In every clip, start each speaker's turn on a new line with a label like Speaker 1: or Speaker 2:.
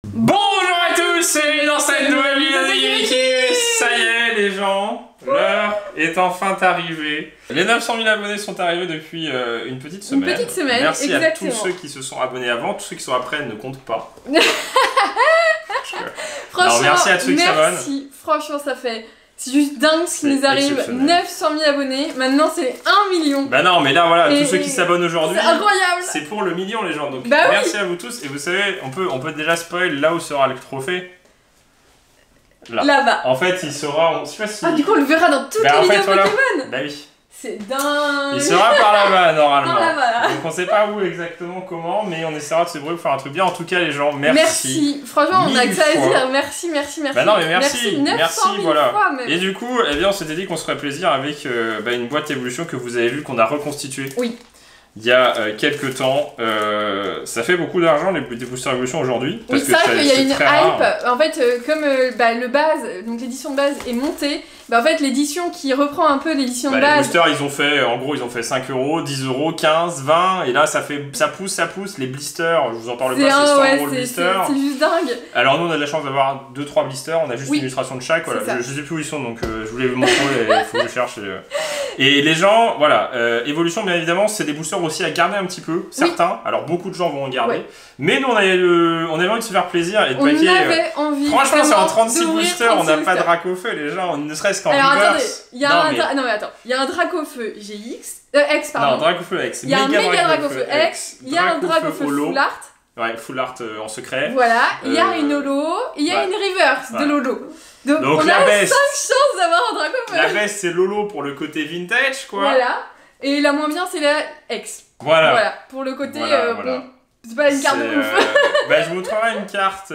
Speaker 1: Bonjour à tous et dans cette nouvelle vidéo de Geeky, ça y est les gens, l'heure est enfin arrivée. Les 900 000 abonnés sont arrivés depuis une petite semaine.
Speaker 2: Une petite semaine,
Speaker 1: merci
Speaker 2: exactement.
Speaker 1: à tous ceux qui se sont abonnés avant, tous ceux qui sont après ne comptent pas.
Speaker 2: Franchement,
Speaker 1: non, merci à tous ceux qui s'abonnent.
Speaker 2: Merci, franchement ça fait... C'est juste dingue ce qui nous arrive, 900 000 abonnés, maintenant c'est 1 million.
Speaker 1: Bah non mais là voilà, tous ceux qui s'abonnent aujourd'hui,
Speaker 2: c'est incroyable.
Speaker 1: C'est pour le million les gens, donc
Speaker 2: bah
Speaker 1: merci
Speaker 2: oui.
Speaker 1: à vous tous. Et vous savez, on peut déjà spoil là où sera le trophée.
Speaker 2: Là-bas.
Speaker 1: En fait il sera, je sais pas si...
Speaker 2: Ah du coup on le verra dans toutes les vidéos
Speaker 1: voilà.
Speaker 2: Pokémon.
Speaker 1: Bah oui.
Speaker 2: C'est dingue.
Speaker 1: Il sera par là-bas normalement.
Speaker 2: Par là-bas.
Speaker 1: Donc on sait pas où exactement, comment, mais on essaiera de se débrouiller pour faire un truc bien. En tout cas les gens, merci.
Speaker 2: Merci. Franchement on a que ça à dire. Merci.
Speaker 1: Bah non mais merci.
Speaker 2: 900 000
Speaker 1: voilà.
Speaker 2: fois même.
Speaker 1: Et du coup, eh bien on s'était dit qu'on se ferait plaisir avec une boîte évolution que vous avez vu qu'on a reconstituée.
Speaker 2: Oui.
Speaker 1: Il y a quelques temps, ça fait beaucoup d'argent les boosters évolution aujourd'hui.
Speaker 2: Oui, c'est vrai qu'il y a une hype.
Speaker 1: Rare.
Speaker 2: En fait, comme le base, donc l'édition de base est montée, en fait l'édition qui reprend un peu l'édition de base.
Speaker 1: Les boosters ils ont fait, en gros ils ont fait 5 euros, 10 euros, 15, 20, et là ça pousse. Les blisters, je vous en parle pas, c'est 100 euros le blister.
Speaker 2: C'est juste dingue.
Speaker 1: Alors nous on a de la chance d'avoir 2-3 blisters, on a juste une illustration de chaque, voilà. Je sais plus où ils sont donc je voulais vous montrer, il faut que je cherche. Et les gens, voilà, évolution bien évidemment, c'est des boosters aussi à garder un petit peu, certains, alors beaucoup de gens vont en garder, mais nous on avait envie de se faire plaisir et de paquer.
Speaker 2: On avait envie.
Speaker 1: Franchement sur un 36 boosters, on n'a pas de Dracofeu les gens, ne serait-ce qu'en reverse.
Speaker 2: Il y a un Dracofeu GX, X pardon.
Speaker 1: Non, Dracofeu X.
Speaker 2: Il y a un méga Dracofeu X, il y a un Dracofeu Full Art.
Speaker 1: Ouais, Full Art en secret.
Speaker 2: Voilà, il y a une holo, il y a une reverse de l'holo. Donc on
Speaker 1: la
Speaker 2: a 5
Speaker 1: best.
Speaker 2: chances d'avoir un Dracofeu.
Speaker 1: La best c'est Lolo pour le côté vintage quoi.
Speaker 2: Voilà. Et la moins bien c'est la X. Voilà. Pour le côté bon, c'est pas une carte de ouf.
Speaker 1: Je vous montrerai une carte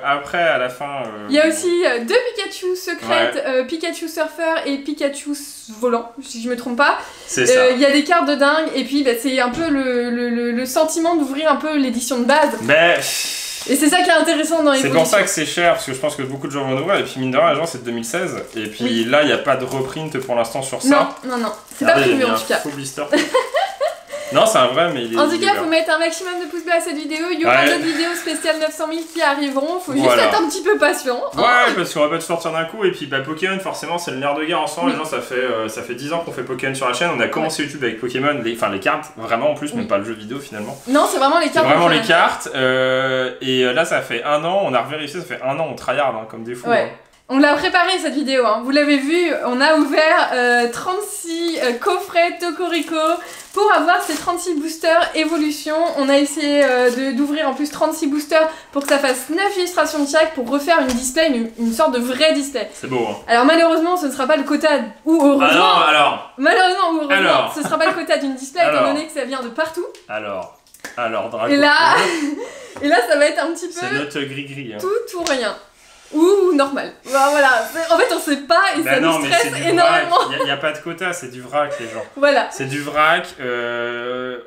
Speaker 1: après à la fin.
Speaker 2: Il y a aussi 2 Pikachu secrètes, Pikachu Surfer et Pikachu Volant, si je me trompe pas.
Speaker 1: C'est ça.
Speaker 2: Il y a des cartes de dingue et puis c'est un peu le sentiment d'ouvrir un peu l'édition de base. Et c'est ça qui est intéressant dans les
Speaker 1: C'est pour ça que c'est cher, parce que je pense que beaucoup de gens vont ouvrir, et puis mine de rien, c'est de 2016, et puis là, il n'y a pas de reprint pour l'instant sur ça.
Speaker 2: Non, c'est pas prévu en tout cas.
Speaker 1: Faux blister. Non, c'est un vrai, mais il est...
Speaker 2: En tout cas, il faut mettre un maximum de pouces bleus à cette vidéo, il y aura d'autres vidéos spéciales 900 000 qui arriveront, faut juste être un petit peu patient.
Speaker 1: Ouais, parce qu'on va pas tout sortir d'un coup, et puis Pokémon, forcément, c'est le nerf de guerre en ce moment, les gens, ça fait 10 ans qu'on fait Pokémon sur la chaîne, on a commencé YouTube avec Pokémon, les cartes, vraiment en plus, même pas le jeu vidéo finalement.
Speaker 2: Non, c'est vraiment les cartes.
Speaker 1: C'est vraiment les cartes, et là, ça fait 1 an, on a revérifié, ça fait 1 an, on tryhard, comme des fous.
Speaker 2: Ouais. On l'a préparé cette vidéo, vous l'avez vu, on a ouvert 36 coffrets Tocorico pour avoir ces 36 boosters évolution. On a essayé d'ouvrir en plus 36 boosters pour que ça fasse 9 illustrations de chaque pour refaire une display, une sorte de vrai display.
Speaker 1: C'est beau hein.
Speaker 2: Alors malheureusement ce ne sera pas le quota, ou heureusement,
Speaker 1: malheureusement
Speaker 2: ou heureusement, ce ne sera pas le quota d'une display étant donné que ça vient de partout.
Speaker 1: Alors Draco.
Speaker 2: Et là ça va être un petit peu...
Speaker 1: C'est notre gris-gris. Hein.
Speaker 2: Tout ou rien. Ou normal. Voilà. En fait, on sait pas et ça nous stresse énormément.
Speaker 1: Il n'y a pas de quota, c'est du vrac, les gens.
Speaker 2: Voilà.
Speaker 1: C'est du vrac,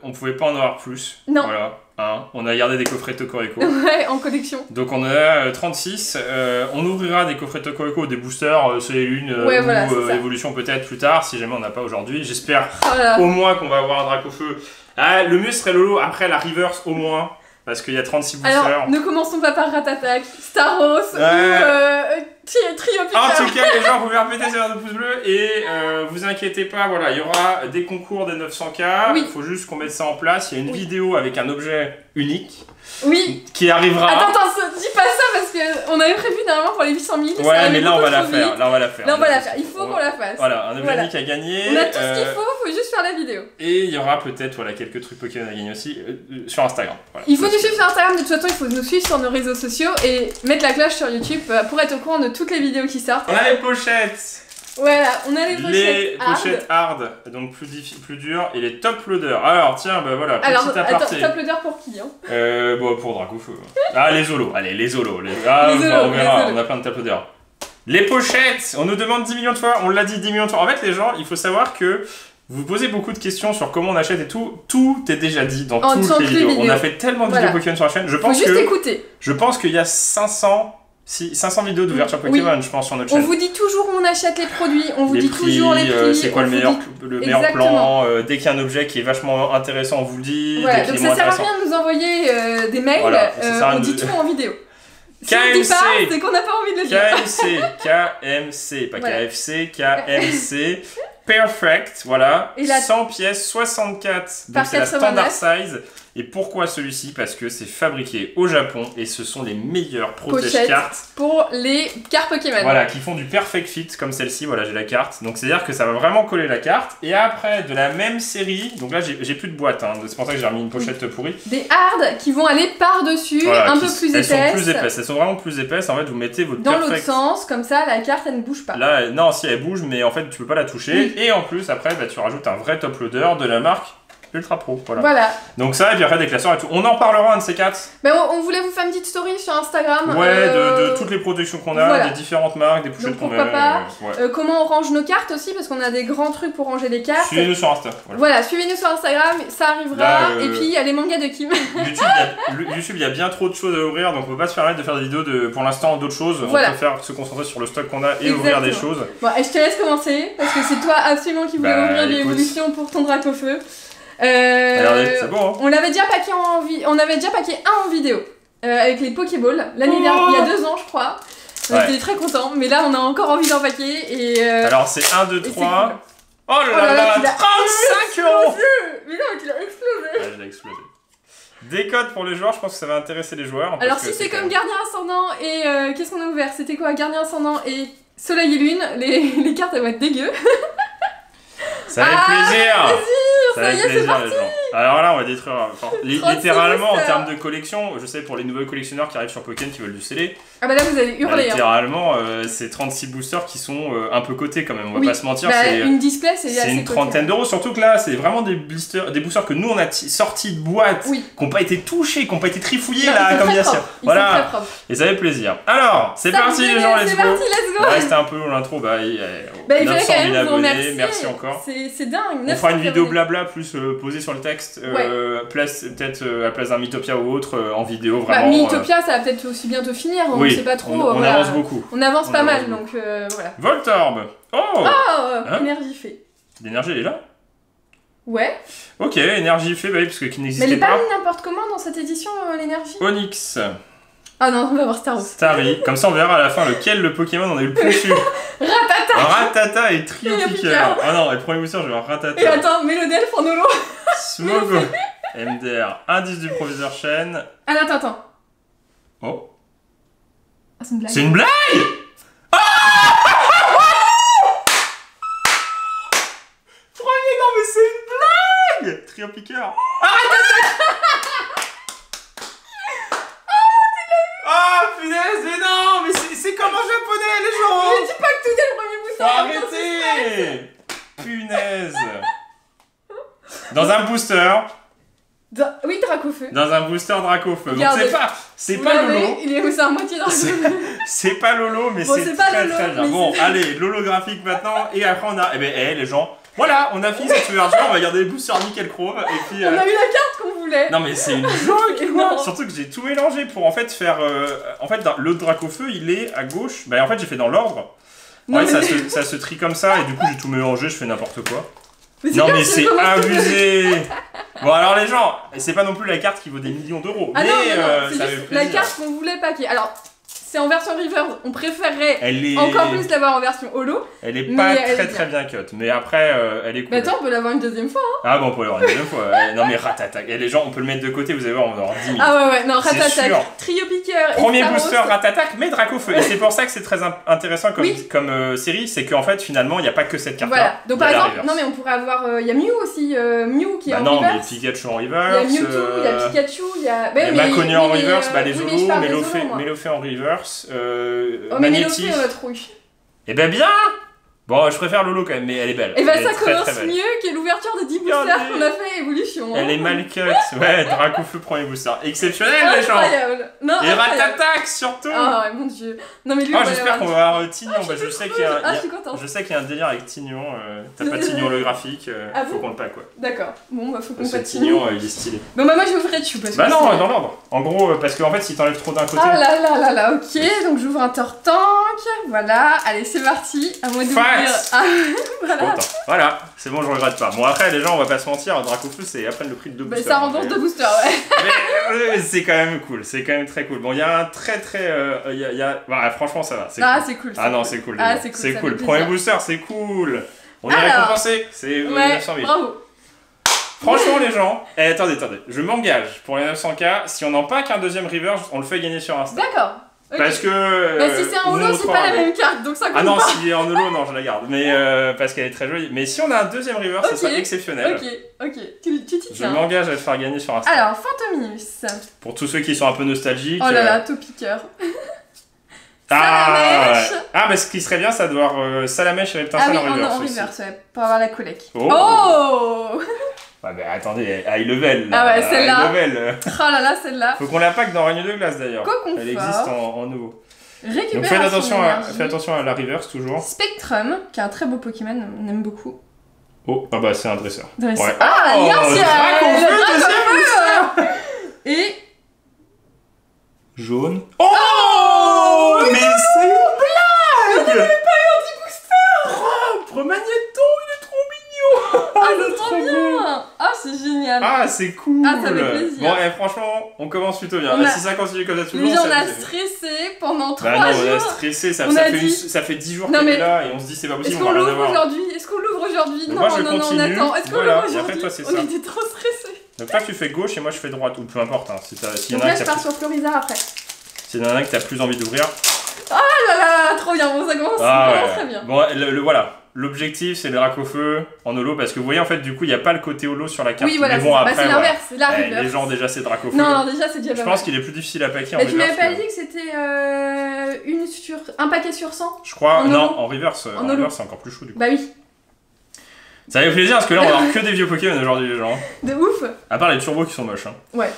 Speaker 1: on pouvait pas en avoir plus.
Speaker 2: Non.
Speaker 1: Voilà. Hein. On a gardé des coffrets Tocorico.
Speaker 2: Ouais, en collection.
Speaker 1: Donc on a 36. On ouvrira des coffrets Tocorico, des boosters, c'est une ou évolution peut-être plus tard, si jamais on n'a pas aujourd'hui. J'espère au moins qu'on va avoir un Dracofeu. Ah, le mieux serait Lolo, après la reverse au moins. Parce qu'il y a 36 boosters.
Speaker 2: Alors, ne commençons pas par Ratatak, Staros ou Trio Pika.
Speaker 1: En tout cas, les gens, vous pouvez répéter sur de pouces bleus et vous inquiétez pas, voilà, il y aura des concours des 900K. Il faut juste qu'on mette ça en place. Il y a une vidéo avec un objet unique.
Speaker 2: Oui.
Speaker 1: Qui arrivera.
Speaker 2: Attends, dis pas ça parce qu'on avait prévu normalement pour les 800 000.
Speaker 1: Ouais, mais là on va la faire.
Speaker 2: Il faut qu'on la fasse.
Speaker 1: Voilà, un objet unique à gagner.
Speaker 2: On a tout ce qu'il faut juste faire la vidéo.
Speaker 1: Et il y aura peut-être quelques trucs Pokémon à gagner aussi sur Instagram. Voilà,
Speaker 2: il faut nous suivre sur Instagram, de toute façon il faut nous suivre sur nos réseaux sociaux et mettre la cloche sur YouTube pour être au courant de toutes les vidéos qui sortent.
Speaker 1: On a les pochettes.
Speaker 2: Voilà, on a les pochettes
Speaker 1: hard, donc plus dures, et les top loaders. Alors tiens, bah voilà, petit aparté.
Speaker 2: Top loader pour qui hein?
Speaker 1: Pour Dracofeu. Ah, les Zolos, allez, les Zolos. On verra, on a plein de top loaders. Les pochettes, on nous demande 10 millions de fois, on l'a dit 10 millions de fois. En fait, les gens, il faut savoir que vous posez beaucoup de questions sur comment on achète et tout est déjà dit dans toutes les vidéos. On a fait tellement de vidéos Pokémon sur la chaîne, je pense qu'il y a 500 vidéos d'ouverture Pokémon, je pense, sur notre chaîne.
Speaker 2: On vous dit toujours où on achète les produits, on vous dit toujours les prix.
Speaker 1: C'est quoi le meilleur plan, dès qu'il y a un objet qui est vachement intéressant, on vous le dit.
Speaker 2: Voilà, donc ça sert à rien de nous envoyer des mails, on dit tout en vidéo. Si on dit
Speaker 1: KMC.
Speaker 2: pas, c'est qu'on n'a pas envie de le dire.
Speaker 1: KMC, pas
Speaker 2: Voilà.
Speaker 1: KFC, KMC. Perfect, voilà.
Speaker 2: Et la-
Speaker 1: 100 pièces, 64.
Speaker 2: Par
Speaker 1: Donc c'est la
Speaker 2: 89.
Speaker 1: standard size. Et pourquoi celui-ci? Parce que c'est fabriqué au Japon et ce sont les meilleures
Speaker 2: Pochettes
Speaker 1: protège-cartes.
Speaker 2: pour les cartes Pokémon.
Speaker 1: Voilà, qui font du perfect fit comme celle-ci, voilà j'ai la carte. Donc c'est à dire que ça va vraiment coller la carte. Et après de la même série, donc là j'ai plus de boîte, hein, c'est pour ça que j'ai remis une pochette pourrie.
Speaker 2: Des hards qui vont aller par-dessus,
Speaker 1: Voilà,
Speaker 2: un
Speaker 1: qui-
Speaker 2: peu plus
Speaker 1: elles
Speaker 2: épaisses.
Speaker 1: sont plus épaisses, elles sont vraiment plus épaisses. En fait vous mettez votre
Speaker 2: Dans l'autre
Speaker 1: perfect.
Speaker 2: sens, comme ça la carte elle ne bouge pas.
Speaker 1: Là non si elle bouge mais en fait tu peux pas la toucher.
Speaker 2: Oui.
Speaker 1: Et en plus après bah, tu rajoutes un vrai top loader de la marque Ultra Pro. Voilà.
Speaker 2: Voilà.
Speaker 1: Donc ça et puis après des classeurs et tout. On en parlera un de ces quatre.
Speaker 2: Ben, on voulait vous faire une petite story sur Instagram.
Speaker 1: Ouais, de toutes les protections qu'on a,
Speaker 2: voilà.
Speaker 1: des différentes marques, des pochettes
Speaker 2: Donc,
Speaker 1: qu'on met.
Speaker 2: pourquoi pas.
Speaker 1: Ouais.
Speaker 2: Comment on range nos cartes aussi, parce qu'on a des grands trucs pour ranger les cartes.
Speaker 1: Suivez-nous sur Insta. Voilà.
Speaker 2: Voilà, suivez-nous sur Instagram, ça arrivera.
Speaker 1: Là,
Speaker 2: Et puis il y a les mangas de Kim.
Speaker 1: YouTube, il y a bien trop de choses à ouvrir, donc on peut pas se permettre de faire des vidéos de, pour l'instant, d'autres choses.
Speaker 2: Voilà.
Speaker 1: On préfère se concentrer sur le stock qu'on a et ouvrir des choses.
Speaker 2: Bon, et je te laisse commencer, parce que c'est toi absolument qui voulais
Speaker 1: Bah,
Speaker 2: ouvrir
Speaker 1: écoute.
Speaker 2: l'évolution pour ton drac au feu.
Speaker 1: Regardez, c'est bon, hein.
Speaker 2: On l'avait déjà paqué on avait déjà paqué un en vidéo avec les Pokéballs l'année dernière, il y a 2 ans je crois. On
Speaker 1: Ouais.
Speaker 2: était très contents, mais là on a encore envie d'en paquer et.
Speaker 1: Alors c'est 1, 2,
Speaker 2: et c'est
Speaker 1: 3. Oh
Speaker 2: Oh
Speaker 1: là
Speaker 2: là
Speaker 1: là,
Speaker 2: qu'il a
Speaker 1: 35 €.
Speaker 2: Mais non, mais tu l'as explosé.
Speaker 1: Ouais, je l'ai explosé. Des codes pour les joueurs, je pense que ça va intéresser les joueurs.
Speaker 2: Alors
Speaker 1: parce
Speaker 2: si
Speaker 1: que
Speaker 2: c'est
Speaker 1: quand
Speaker 2: comme
Speaker 1: même-
Speaker 2: Gardien Ascendant et qu'est-ce qu'on a ouvert? C'était quoi? Gardien Ascendant et Soleil et Lune, les cartes elles vont être dégueu.
Speaker 1: Ça fait
Speaker 2: Ah,
Speaker 1: plaisir.
Speaker 2: ça
Speaker 1: Ça
Speaker 2: y est,
Speaker 1: fait
Speaker 2: c'est
Speaker 1: plaisir les gens. Alors là on va détruire. Enfin,
Speaker 2: 36
Speaker 1: littéralement en
Speaker 2: boosters.
Speaker 1: termes de collection, je sais pour les nouveaux collectionneurs qui arrivent sur Pokémon qui veulent du sceller.
Speaker 2: Ah bah là vous allez hurler. Hein.
Speaker 1: Littéralement, c'est 36 boosters qui sont un peu cotés quand même, on va
Speaker 2: Oui.
Speaker 1: pas se mentir.
Speaker 2: Bah,
Speaker 1: c'est
Speaker 2: une display c'est
Speaker 1: c'est
Speaker 2: assez
Speaker 1: une
Speaker 2: coté.
Speaker 1: trentaine d'euros, surtout que là, c'est vraiment des boosters que nous on a sortis de boîte,
Speaker 2: Oui.
Speaker 1: qui n'ont pas été touchés, qui n'ont pas été trifouillés
Speaker 2: Non,
Speaker 1: là,
Speaker 2: ils sont
Speaker 1: comme
Speaker 2: très
Speaker 1: il y a
Speaker 2: propres. Ils sont
Speaker 1: Voilà,
Speaker 2: très propres.
Speaker 1: et ça fait plaisir. Alors, c'est
Speaker 2: Ça
Speaker 1: parti
Speaker 2: me
Speaker 1: les gens,
Speaker 2: plaît,
Speaker 1: let's
Speaker 2: c'est
Speaker 1: go.
Speaker 2: parti, let's go.
Speaker 1: Ouais, c'était un peu long l'intro, bah, il y a
Speaker 2: Bah, il fallait
Speaker 1: 900
Speaker 2: quand
Speaker 1: 000
Speaker 2: même vous
Speaker 1: abonnés,
Speaker 2: remercier.
Speaker 1: merci encore.
Speaker 2: C'est dingue.
Speaker 1: On
Speaker 2: 900
Speaker 1: fera une vidéo
Speaker 2: abonnés.
Speaker 1: blabla plus posée sur le texte, peut-être à la place d'un Mythopia ou autre, en vidéo
Speaker 2: Bah,
Speaker 1: vraiment.
Speaker 2: Mythopia ça va peut-être aussi bientôt finir, on
Speaker 1: oui,
Speaker 2: sait pas trop.
Speaker 1: on
Speaker 2: voilà.
Speaker 1: avance beaucoup.
Speaker 2: On avance
Speaker 1: On
Speaker 2: pas
Speaker 1: avance
Speaker 2: mal
Speaker 1: beaucoup.
Speaker 2: donc voilà.
Speaker 1: Voltorb. Oh,
Speaker 2: Oh,
Speaker 1: Hein
Speaker 2: énergie fait.
Speaker 1: l'énergie elle est là.
Speaker 2: Ouais.
Speaker 1: Ok, énergie fait, bah oui, parce que qui
Speaker 2: Mais elle
Speaker 1: n'existait
Speaker 2: est pas
Speaker 1: pas.
Speaker 2: mis n'importe comment dans cette édition l'énergie.
Speaker 1: Onyx.
Speaker 2: Ah non, on va voir Star Wars.
Speaker 1: Starry, comme ça on verra à la fin lequel le Pokémon on a eu le plus su.
Speaker 2: Ratata.
Speaker 1: Ratata et Trio
Speaker 2: Trio
Speaker 1: Piqueur.
Speaker 2: Piqueur.
Speaker 1: Ah non, et le premier booster je vais avoir Ratata.
Speaker 2: Et attends, Mélodelph en holo.
Speaker 1: Smogo. MDR, indice du proviseur chaîne.
Speaker 2: Ah attends.
Speaker 1: Oh,
Speaker 2: Ah c'est une blague.
Speaker 1: c'est une blague. Premier, non mais c'est une blague. Trio Piqueur. Ah punaise, mais non, mais c'est comme en japonais les gens.
Speaker 2: Mais dis pas que tout est le premier booster.
Speaker 1: Faut
Speaker 2: en même temps, c'est
Speaker 1: arrêter. Punaise. Dans un booster.
Speaker 2: Oui, Dracofeu.
Speaker 1: Dans un booster Dracofeu. Donc
Speaker 2: Regardez.
Speaker 1: c'est
Speaker 2: Vous
Speaker 1: pas
Speaker 2: l'avez,
Speaker 1: Lolo.
Speaker 2: il est aussi à moitié dans
Speaker 1: C'est-
Speaker 2: le.
Speaker 1: C'est pas Lolo, mais
Speaker 2: Bon,
Speaker 1: c'est
Speaker 2: c'est pas
Speaker 1: très
Speaker 2: Lolo,
Speaker 1: très bien.
Speaker 2: mais
Speaker 1: Bon,
Speaker 2: c'est-
Speaker 1: allez, l'holographique maintenant. Et après on a, eh ben, les gens. Voilà, on a fini cette ouverture. On va garder les boosters nickel chrome. Et puis.
Speaker 2: On a eu la carte qu'on voulait.
Speaker 1: Non mais c'est une joke
Speaker 2: Non.
Speaker 1: quoi. Surtout que j'ai tout mélangé pour en fait faire. En fait, le Dracofeu il est à gauche. Bah en fait j'ai fait dans l'ordre.
Speaker 2: Non,
Speaker 1: Ouais,
Speaker 2: mais-
Speaker 1: ça se trie comme ça et du coup j'ai tout mélangé, je fais n'importe quoi.
Speaker 2: Mais
Speaker 1: Non
Speaker 2: bien,
Speaker 1: mais
Speaker 2: tu
Speaker 1: c'est
Speaker 2: commences-
Speaker 1: abusé. Bon alors les gens, c'est pas non plus la carte qui vaut des millions d'euros,
Speaker 2: Ah
Speaker 1: mais
Speaker 2: non, c'est
Speaker 1: ça
Speaker 2: juste
Speaker 1: fait
Speaker 2: la
Speaker 1: plaisir.
Speaker 2: carte qu'on voulait paquer. Alors, c'est en version reverse, on préférerait
Speaker 1: Elle est,
Speaker 2: encore plus l'avoir en version holo.
Speaker 1: elle est
Speaker 2: mais
Speaker 1: pas
Speaker 2: elle
Speaker 1: très
Speaker 2: est
Speaker 1: très bien cut, mais après elle est cool.
Speaker 2: Mais attends, on peut l'avoir une deuxième fois. Hein.
Speaker 1: Ah bon, on peut l'avoir une deuxième fois. Non mais Ratata, et les gens on peut le mettre de côté, vous allez voir, on va avoir 10 000.
Speaker 2: Ah ouais, non,
Speaker 1: C'est
Speaker 2: Ratata,
Speaker 1: sûr.
Speaker 2: Trio Piqueur et
Speaker 1: Premier
Speaker 2: Star
Speaker 1: booster
Speaker 2: Wars.
Speaker 1: Ratatak, mais Dracofeu. Et c'est pour ça que c'est très intéressant comme,
Speaker 2: Oui.
Speaker 1: comme série, c'est qu'en fait finalement il n'y a pas que cette carte là.
Speaker 2: Voilà, donc par exemple, non mais on pourrait avoir. Il y a Mew aussi, Mew qui est
Speaker 1: Bah
Speaker 2: en
Speaker 1: non, mais
Speaker 2: reverse.
Speaker 1: Pikachu en
Speaker 2: Il y a
Speaker 1: reverse.
Speaker 2: Mewtwo, il y a Pikachu, il y a.
Speaker 1: Il y a Maconia en reverse, bah les
Speaker 2: oui, mais je
Speaker 1: Zolos,
Speaker 2: parle des
Speaker 1: Mélofée
Speaker 2: Zolos, moi.
Speaker 1: Mélofée en reverse,
Speaker 2: Oh, mais
Speaker 1: Magnéti.
Speaker 2: Mélofée, on l'a trop eu.
Speaker 1: Et ben bien. Bon, je préfère Lolo quand même, mais elle est belle.
Speaker 2: Et bah
Speaker 1: Elle est
Speaker 2: ça
Speaker 1: très,
Speaker 2: commence
Speaker 1: très belle.
Speaker 2: mieux que l'ouverture des 10 boosters
Speaker 1: Regardez.
Speaker 2: qu'on a fait Evolution.
Speaker 1: Elle est mal cut. Ouais, Dracofeu premier booster. Exceptionnel les gens.
Speaker 2: Incroyable. Non,
Speaker 1: Et
Speaker 2: incroyable.
Speaker 1: Ratatak surtout.
Speaker 2: Oh mon dieu. Non mais lui,
Speaker 1: Ah,
Speaker 2: on va
Speaker 1: j'espère qu'on
Speaker 2: l'avoir.
Speaker 1: va avoir Tignon. Bah, je sais qu'il y a,
Speaker 2: Ah, je suis contente.
Speaker 1: je sais qu'il y a un délire avec Tignon. T'as pas Tignon holographique.
Speaker 2: Ah
Speaker 1: faut
Speaker 2: bon
Speaker 1: qu'on le pack quoi.
Speaker 2: D'accord. Bon, bah faut qu'on
Speaker 1: Parce que
Speaker 2: fasse
Speaker 1: Tignon, il est stylé.
Speaker 2: Bon, bah moi je ouvrirai dessus parce que.
Speaker 1: Bah non,
Speaker 2: c'est-
Speaker 1: dans l'ordre. En gros, parce qu'en fait, si t'enlèves trop d'un côté.
Speaker 2: Ah là là là là, ok. Donc j'ouvre un Tortank. Voilà, allez, c'est parti. À moi d'ouvrir. Ah, voilà.
Speaker 1: Voilà, c'est bon, je regrette pas. Bon, après, les gens, on va pas se mentir, Dracofeu, c'est après le prix de 2 boosters.
Speaker 2: Ça rembourse 2 boosters, ouais.
Speaker 1: Mais c'est quand même cool, c'est quand même très cool. Bon, il y a un très. Voilà, franchement, ça va.
Speaker 2: C'est cool.
Speaker 1: Ah non, c'est cool.
Speaker 2: Ah, c'est cool.
Speaker 1: C'est cool. Premier booster, c'est cool. On est récompensé. C'est 900 000.
Speaker 2: Bravo.
Speaker 1: Franchement, les gens, attendez, je m'engage pour les 900K. Si on n'en pas qu'un deuxième Reverse, on le fait gagner sur Insta.
Speaker 2: D'accord. Okay.
Speaker 1: Parce que.
Speaker 2: Bah, si c'est un holo, c'est pas la même carte, donc ça compte.
Speaker 1: Ah non,
Speaker 2: pas.
Speaker 1: s'il est en holo, non, je la garde. Mais parce qu'elle est très jolie. Mais si on a un deuxième Reverse, ça serait exceptionnel.
Speaker 2: Ok. Tu t'y tiens.
Speaker 1: Je m'engage à le faire gagner sur Insta.
Speaker 2: Alors, Fantominus.
Speaker 1: Pour tous ceux qui sont un peu nostalgiques.
Speaker 2: Oh là là, Topiqueur.
Speaker 1: Salamèche. Bah ce qui serait bien, ça doit avoir Salamèche et Reptincelle en reverse.
Speaker 2: En reverse, ouais, pour avoir la collègue.
Speaker 1: Oh Ah bah attendez, high level là.
Speaker 2: Ah ouais, celle-là.
Speaker 1: High level.
Speaker 2: Oh là là, celle-là.
Speaker 1: Faut qu'on la pack dans Règne de Glace d'ailleurs.
Speaker 2: Co-confort.
Speaker 1: Elle existe en nouveau.
Speaker 2: Récupération.
Speaker 1: Donc faites attention à la reverse toujours.
Speaker 2: Spectrum, qui est un très beau Pokémon, on aime beaucoup.
Speaker 1: Oh, ah bah c'est un dresseur.
Speaker 2: Ouais. Ah, Et...
Speaker 1: jaune. Oh, mais c'est une blague.
Speaker 2: On n'avait pas eu anti-booster.
Speaker 1: Propre Magnéto, il est trop mignon.
Speaker 2: Ah, c'est trop bien. Ah, c'est génial.
Speaker 1: Ah, c'est cool.
Speaker 2: Ah, ça fait plaisir.
Speaker 1: Bon, franchement, on commence plutôt bien. Si ça continue comme ça tout le long,
Speaker 2: on a stressé pendant 3 jours.
Speaker 1: On a stressé, ça fait 10 jours qu'elle est là et on se dit c'est pas possible.
Speaker 2: Est-ce qu'on l'ouvre aujourd'hui? Non,
Speaker 1: moi, je continue.
Speaker 2: on attend. Est-ce qu'on l'ouvre aujourd'hui?
Speaker 1: Après, toi, c'est ça.
Speaker 2: On était trop stressés.
Speaker 1: Donc là, tu fais gauche et moi, je fais droite, ou peu importe. Hein,
Speaker 2: donc là, je pars sur Florizard après.
Speaker 1: S'il y en a un que t'as plus envie d'ouvrir.
Speaker 2: Ah là là, trop bien, bon, ça commence vraiment très bien.
Speaker 1: Bon, voilà. L'objectif, c'est le Dracofeu en holo, parce que vous voyez, en fait, du coup, il n'y a pas le côté holo sur la carte.
Speaker 2: Oui, voilà,
Speaker 1: mais bon, après,
Speaker 2: c'est l'inverse, c'est la reverse.
Speaker 1: Les gens, déjà, c'est Dracofeu.
Speaker 2: Non, déjà, c'est déjà pas
Speaker 1: Je pense qu'il est plus difficile à packer en
Speaker 2: reverse. Mais tu m'avais
Speaker 1: reverse.
Speaker 2: pas dit que c'était un paquet sur 100?
Speaker 1: Je crois, non, en reverse, c'est encore plus chaud, du coup.
Speaker 2: Bah oui.
Speaker 1: Ça fait plaisir, parce que là, on va avoir que des vieux Pokémon aujourd'hui, les gens.
Speaker 2: De ouf.
Speaker 1: À part les turbos qui sont moches. Hein.
Speaker 2: Ouais.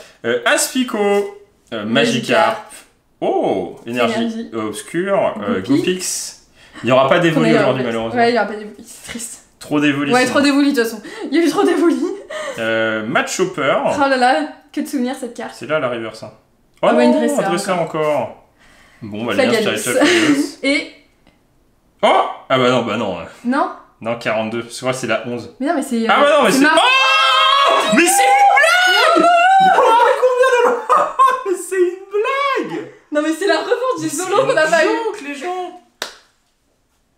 Speaker 1: Aspico, Magikarp. Oh, énergie obscure, Gopix. Il n'y aura pas d'évoli aujourd'hui, malheureusement.
Speaker 2: Ouais, il n'y aura pas d'évoli, c'est triste.
Speaker 1: Trop d'évoli.
Speaker 2: Ouais, trop d'évoli, de toute façon. Il y a eu trop d'évoli.
Speaker 1: Matchhopper.
Speaker 2: Oh là là, que de souvenirs cette carte.
Speaker 1: C'est là la reverse. Hein. Oh
Speaker 2: non,
Speaker 1: une dresseur encore. Bon, bah, bien,
Speaker 2: Et.
Speaker 1: Oh ah bah non.
Speaker 2: Non.
Speaker 1: Non, 42. Je crois que c'est la 11.
Speaker 2: Mais non, mais c'est.
Speaker 1: Ah bah non, mais c'est. Oh mais c'est une blague. Mais c'est une blague.
Speaker 2: Non, mais c'est la revanche du solo qu'on a pas eu.
Speaker 1: Les gens.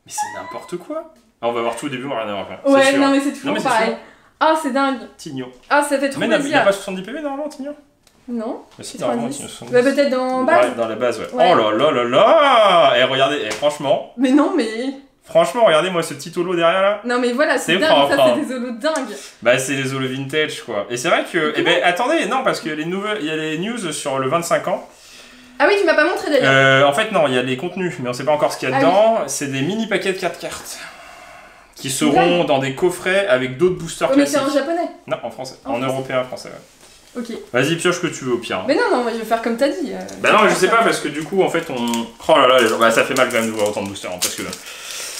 Speaker 1: Mais c'est n'importe quoi. Ah, on va voir tout au début, on va rien avoir.
Speaker 2: Ouais, non, mais c'est toujours pareil. Ah, c'est dingue.
Speaker 1: Tigno.
Speaker 2: Ah, ça fait trop plaisir.
Speaker 1: Mais il n'y a pas 70 PV normalement, Tigno?
Speaker 2: Non.
Speaker 1: Mais si, normalement, Tigno 70.
Speaker 2: Bah, peut-être dans base.
Speaker 1: Ouais, dans la base, ouais. Oh là là là là. Et regardez, franchement.
Speaker 2: Mais non, mais.
Speaker 1: Franchement, regardez-moi ce petit holo derrière là.
Speaker 2: Non, mais voilà, c'est dingue,
Speaker 1: propre,
Speaker 2: ça, c'est des holos dingues.
Speaker 1: Bah, c'est les holos vintage, quoi. Et c'est vrai que. Eh ben, attendez, non, parce que il y a les news sur le 25 ans.
Speaker 2: Ah oui, tu m'as pas montré d'ailleurs.
Speaker 1: En fait, non, il y a les contenus, mais on sait pas encore ce qu'il y a dedans. Oui. C'est des mini paquets de 4 cartes. Qui seront dans des coffrets avec d'autres boosters classiques.
Speaker 2: Mais c'est en japonais?
Speaker 1: Non, en français. En européen français, ouais.
Speaker 2: Ok.
Speaker 1: Vas-y, pioche que tu veux au pire.
Speaker 2: Mais non, je vais faire comme t'as dit.
Speaker 1: Bah non, mais je sais pas, parce que du coup, en fait, on. Oh là là, bah, ça fait mal quand même de voir autant de boosters, hein, parce que.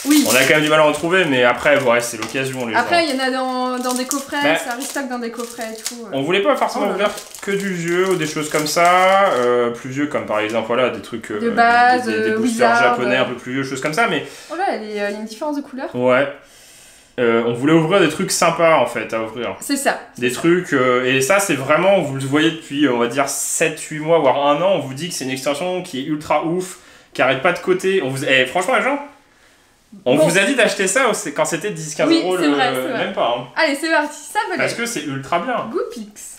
Speaker 2: Oui.
Speaker 1: On a quand même du mal à en trouver, mais après, ouais, c'est l'occasion.
Speaker 2: Après, il y en a dans des coffrets, ça restock dans des coffrets et tout.
Speaker 1: On voulait pas forcément ouvrir que du vieux ou des choses comme ça, plus vieux, comme par exemple, voilà, des trucs.
Speaker 2: De base,
Speaker 1: des boosters japonais un peu plus vieux, choses comme ça, mais.
Speaker 2: Oh là, il y a une différence de couleur.
Speaker 1: Ouais. On voulait ouvrir des trucs sympas en fait à ouvrir.
Speaker 2: C'est ça.
Speaker 1: Des trucs, et ça c'est vraiment, vous le voyez depuis on va dire 7-8 mois, voire 1 an, on vous dit que c'est une extension qui est ultra ouf, qui arrête pas de côté. Franchement les gens, on vous a dit d'acheter ça quand c'était 10-15 euros,
Speaker 2: c'est vrai.
Speaker 1: Même pas. Hein.
Speaker 2: Allez c'est parti, ça veut
Speaker 1: parce que c'est ultra bien.
Speaker 2: Gopix.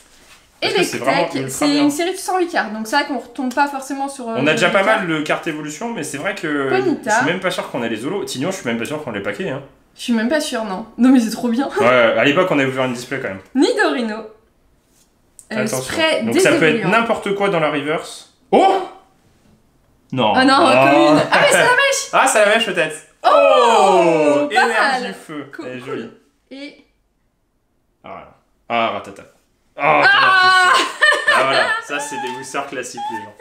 Speaker 2: Electek, c'est une série de 108 cartes, donc c'est vrai qu'on retombe pas forcément sur...
Speaker 1: on a déjà pas mal de cartes évolution, mais c'est vrai que
Speaker 2: Ponyta.
Speaker 1: Je suis même pas sûr qu'on a les holos. Tignon, je suis même pas sûr qu'on les paquets. Hein.
Speaker 2: Je suis même pas sûre, non. Non mais c'est trop bien.
Speaker 1: Ouais, à l'époque on avait ouvert une display quand même.
Speaker 2: Nidorino.
Speaker 1: Attention. Donc ça peut être n'importe quoi dans la reverse. Oh non.
Speaker 2: Ah non, commune. Ah mais c'est la mèche.
Speaker 1: Ah c'est la mèche peut-être.
Speaker 2: Oh
Speaker 1: énergie feu.
Speaker 2: Cool,
Speaker 1: elle est jolie.
Speaker 2: Et...
Speaker 1: Ah ratata. Ah voilà, ça c'est des boosters classiques les gens.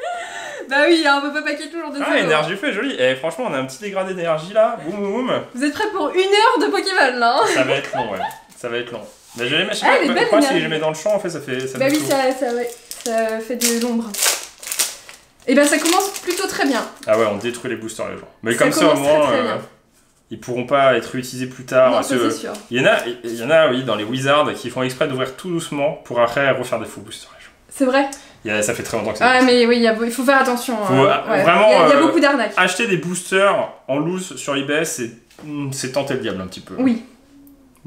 Speaker 2: Bah oui, on peut pas paquer toujours des
Speaker 1: énergie feu, joli. Et franchement, on a un petit dégradé d'énergie là. Boum boum.
Speaker 2: Vous êtes prêts pour 1 heure de Pokémon là hein?
Speaker 1: Ça va être long, ouais. Ça va être long. Mais je les mets, si je les mets dans le champ, en fait, ça fait.
Speaker 2: Bah oui, ça fait de l'ombre. Et ben ça commence plutôt très bien.
Speaker 1: Ah ouais, on détruit les boosters les gens. Mais comme ça au moins, ils pourront pas être réutilisés plus tard.
Speaker 2: Non, ça c'est sûr.
Speaker 1: Il y en a, oui, dans les Wizards qui font exprès d'ouvrir tout doucement pour après refaire des faux boosters les gens.
Speaker 2: C'est vrai.
Speaker 1: Ça fait très longtemps que ça.
Speaker 2: Ah mais oui, il faut faire attention.
Speaker 1: Vraiment,
Speaker 2: il y a beaucoup d'arnaques.
Speaker 1: Acheter des boosters en loose sur eBay, c'est tenter le diable un petit peu.
Speaker 2: Oui.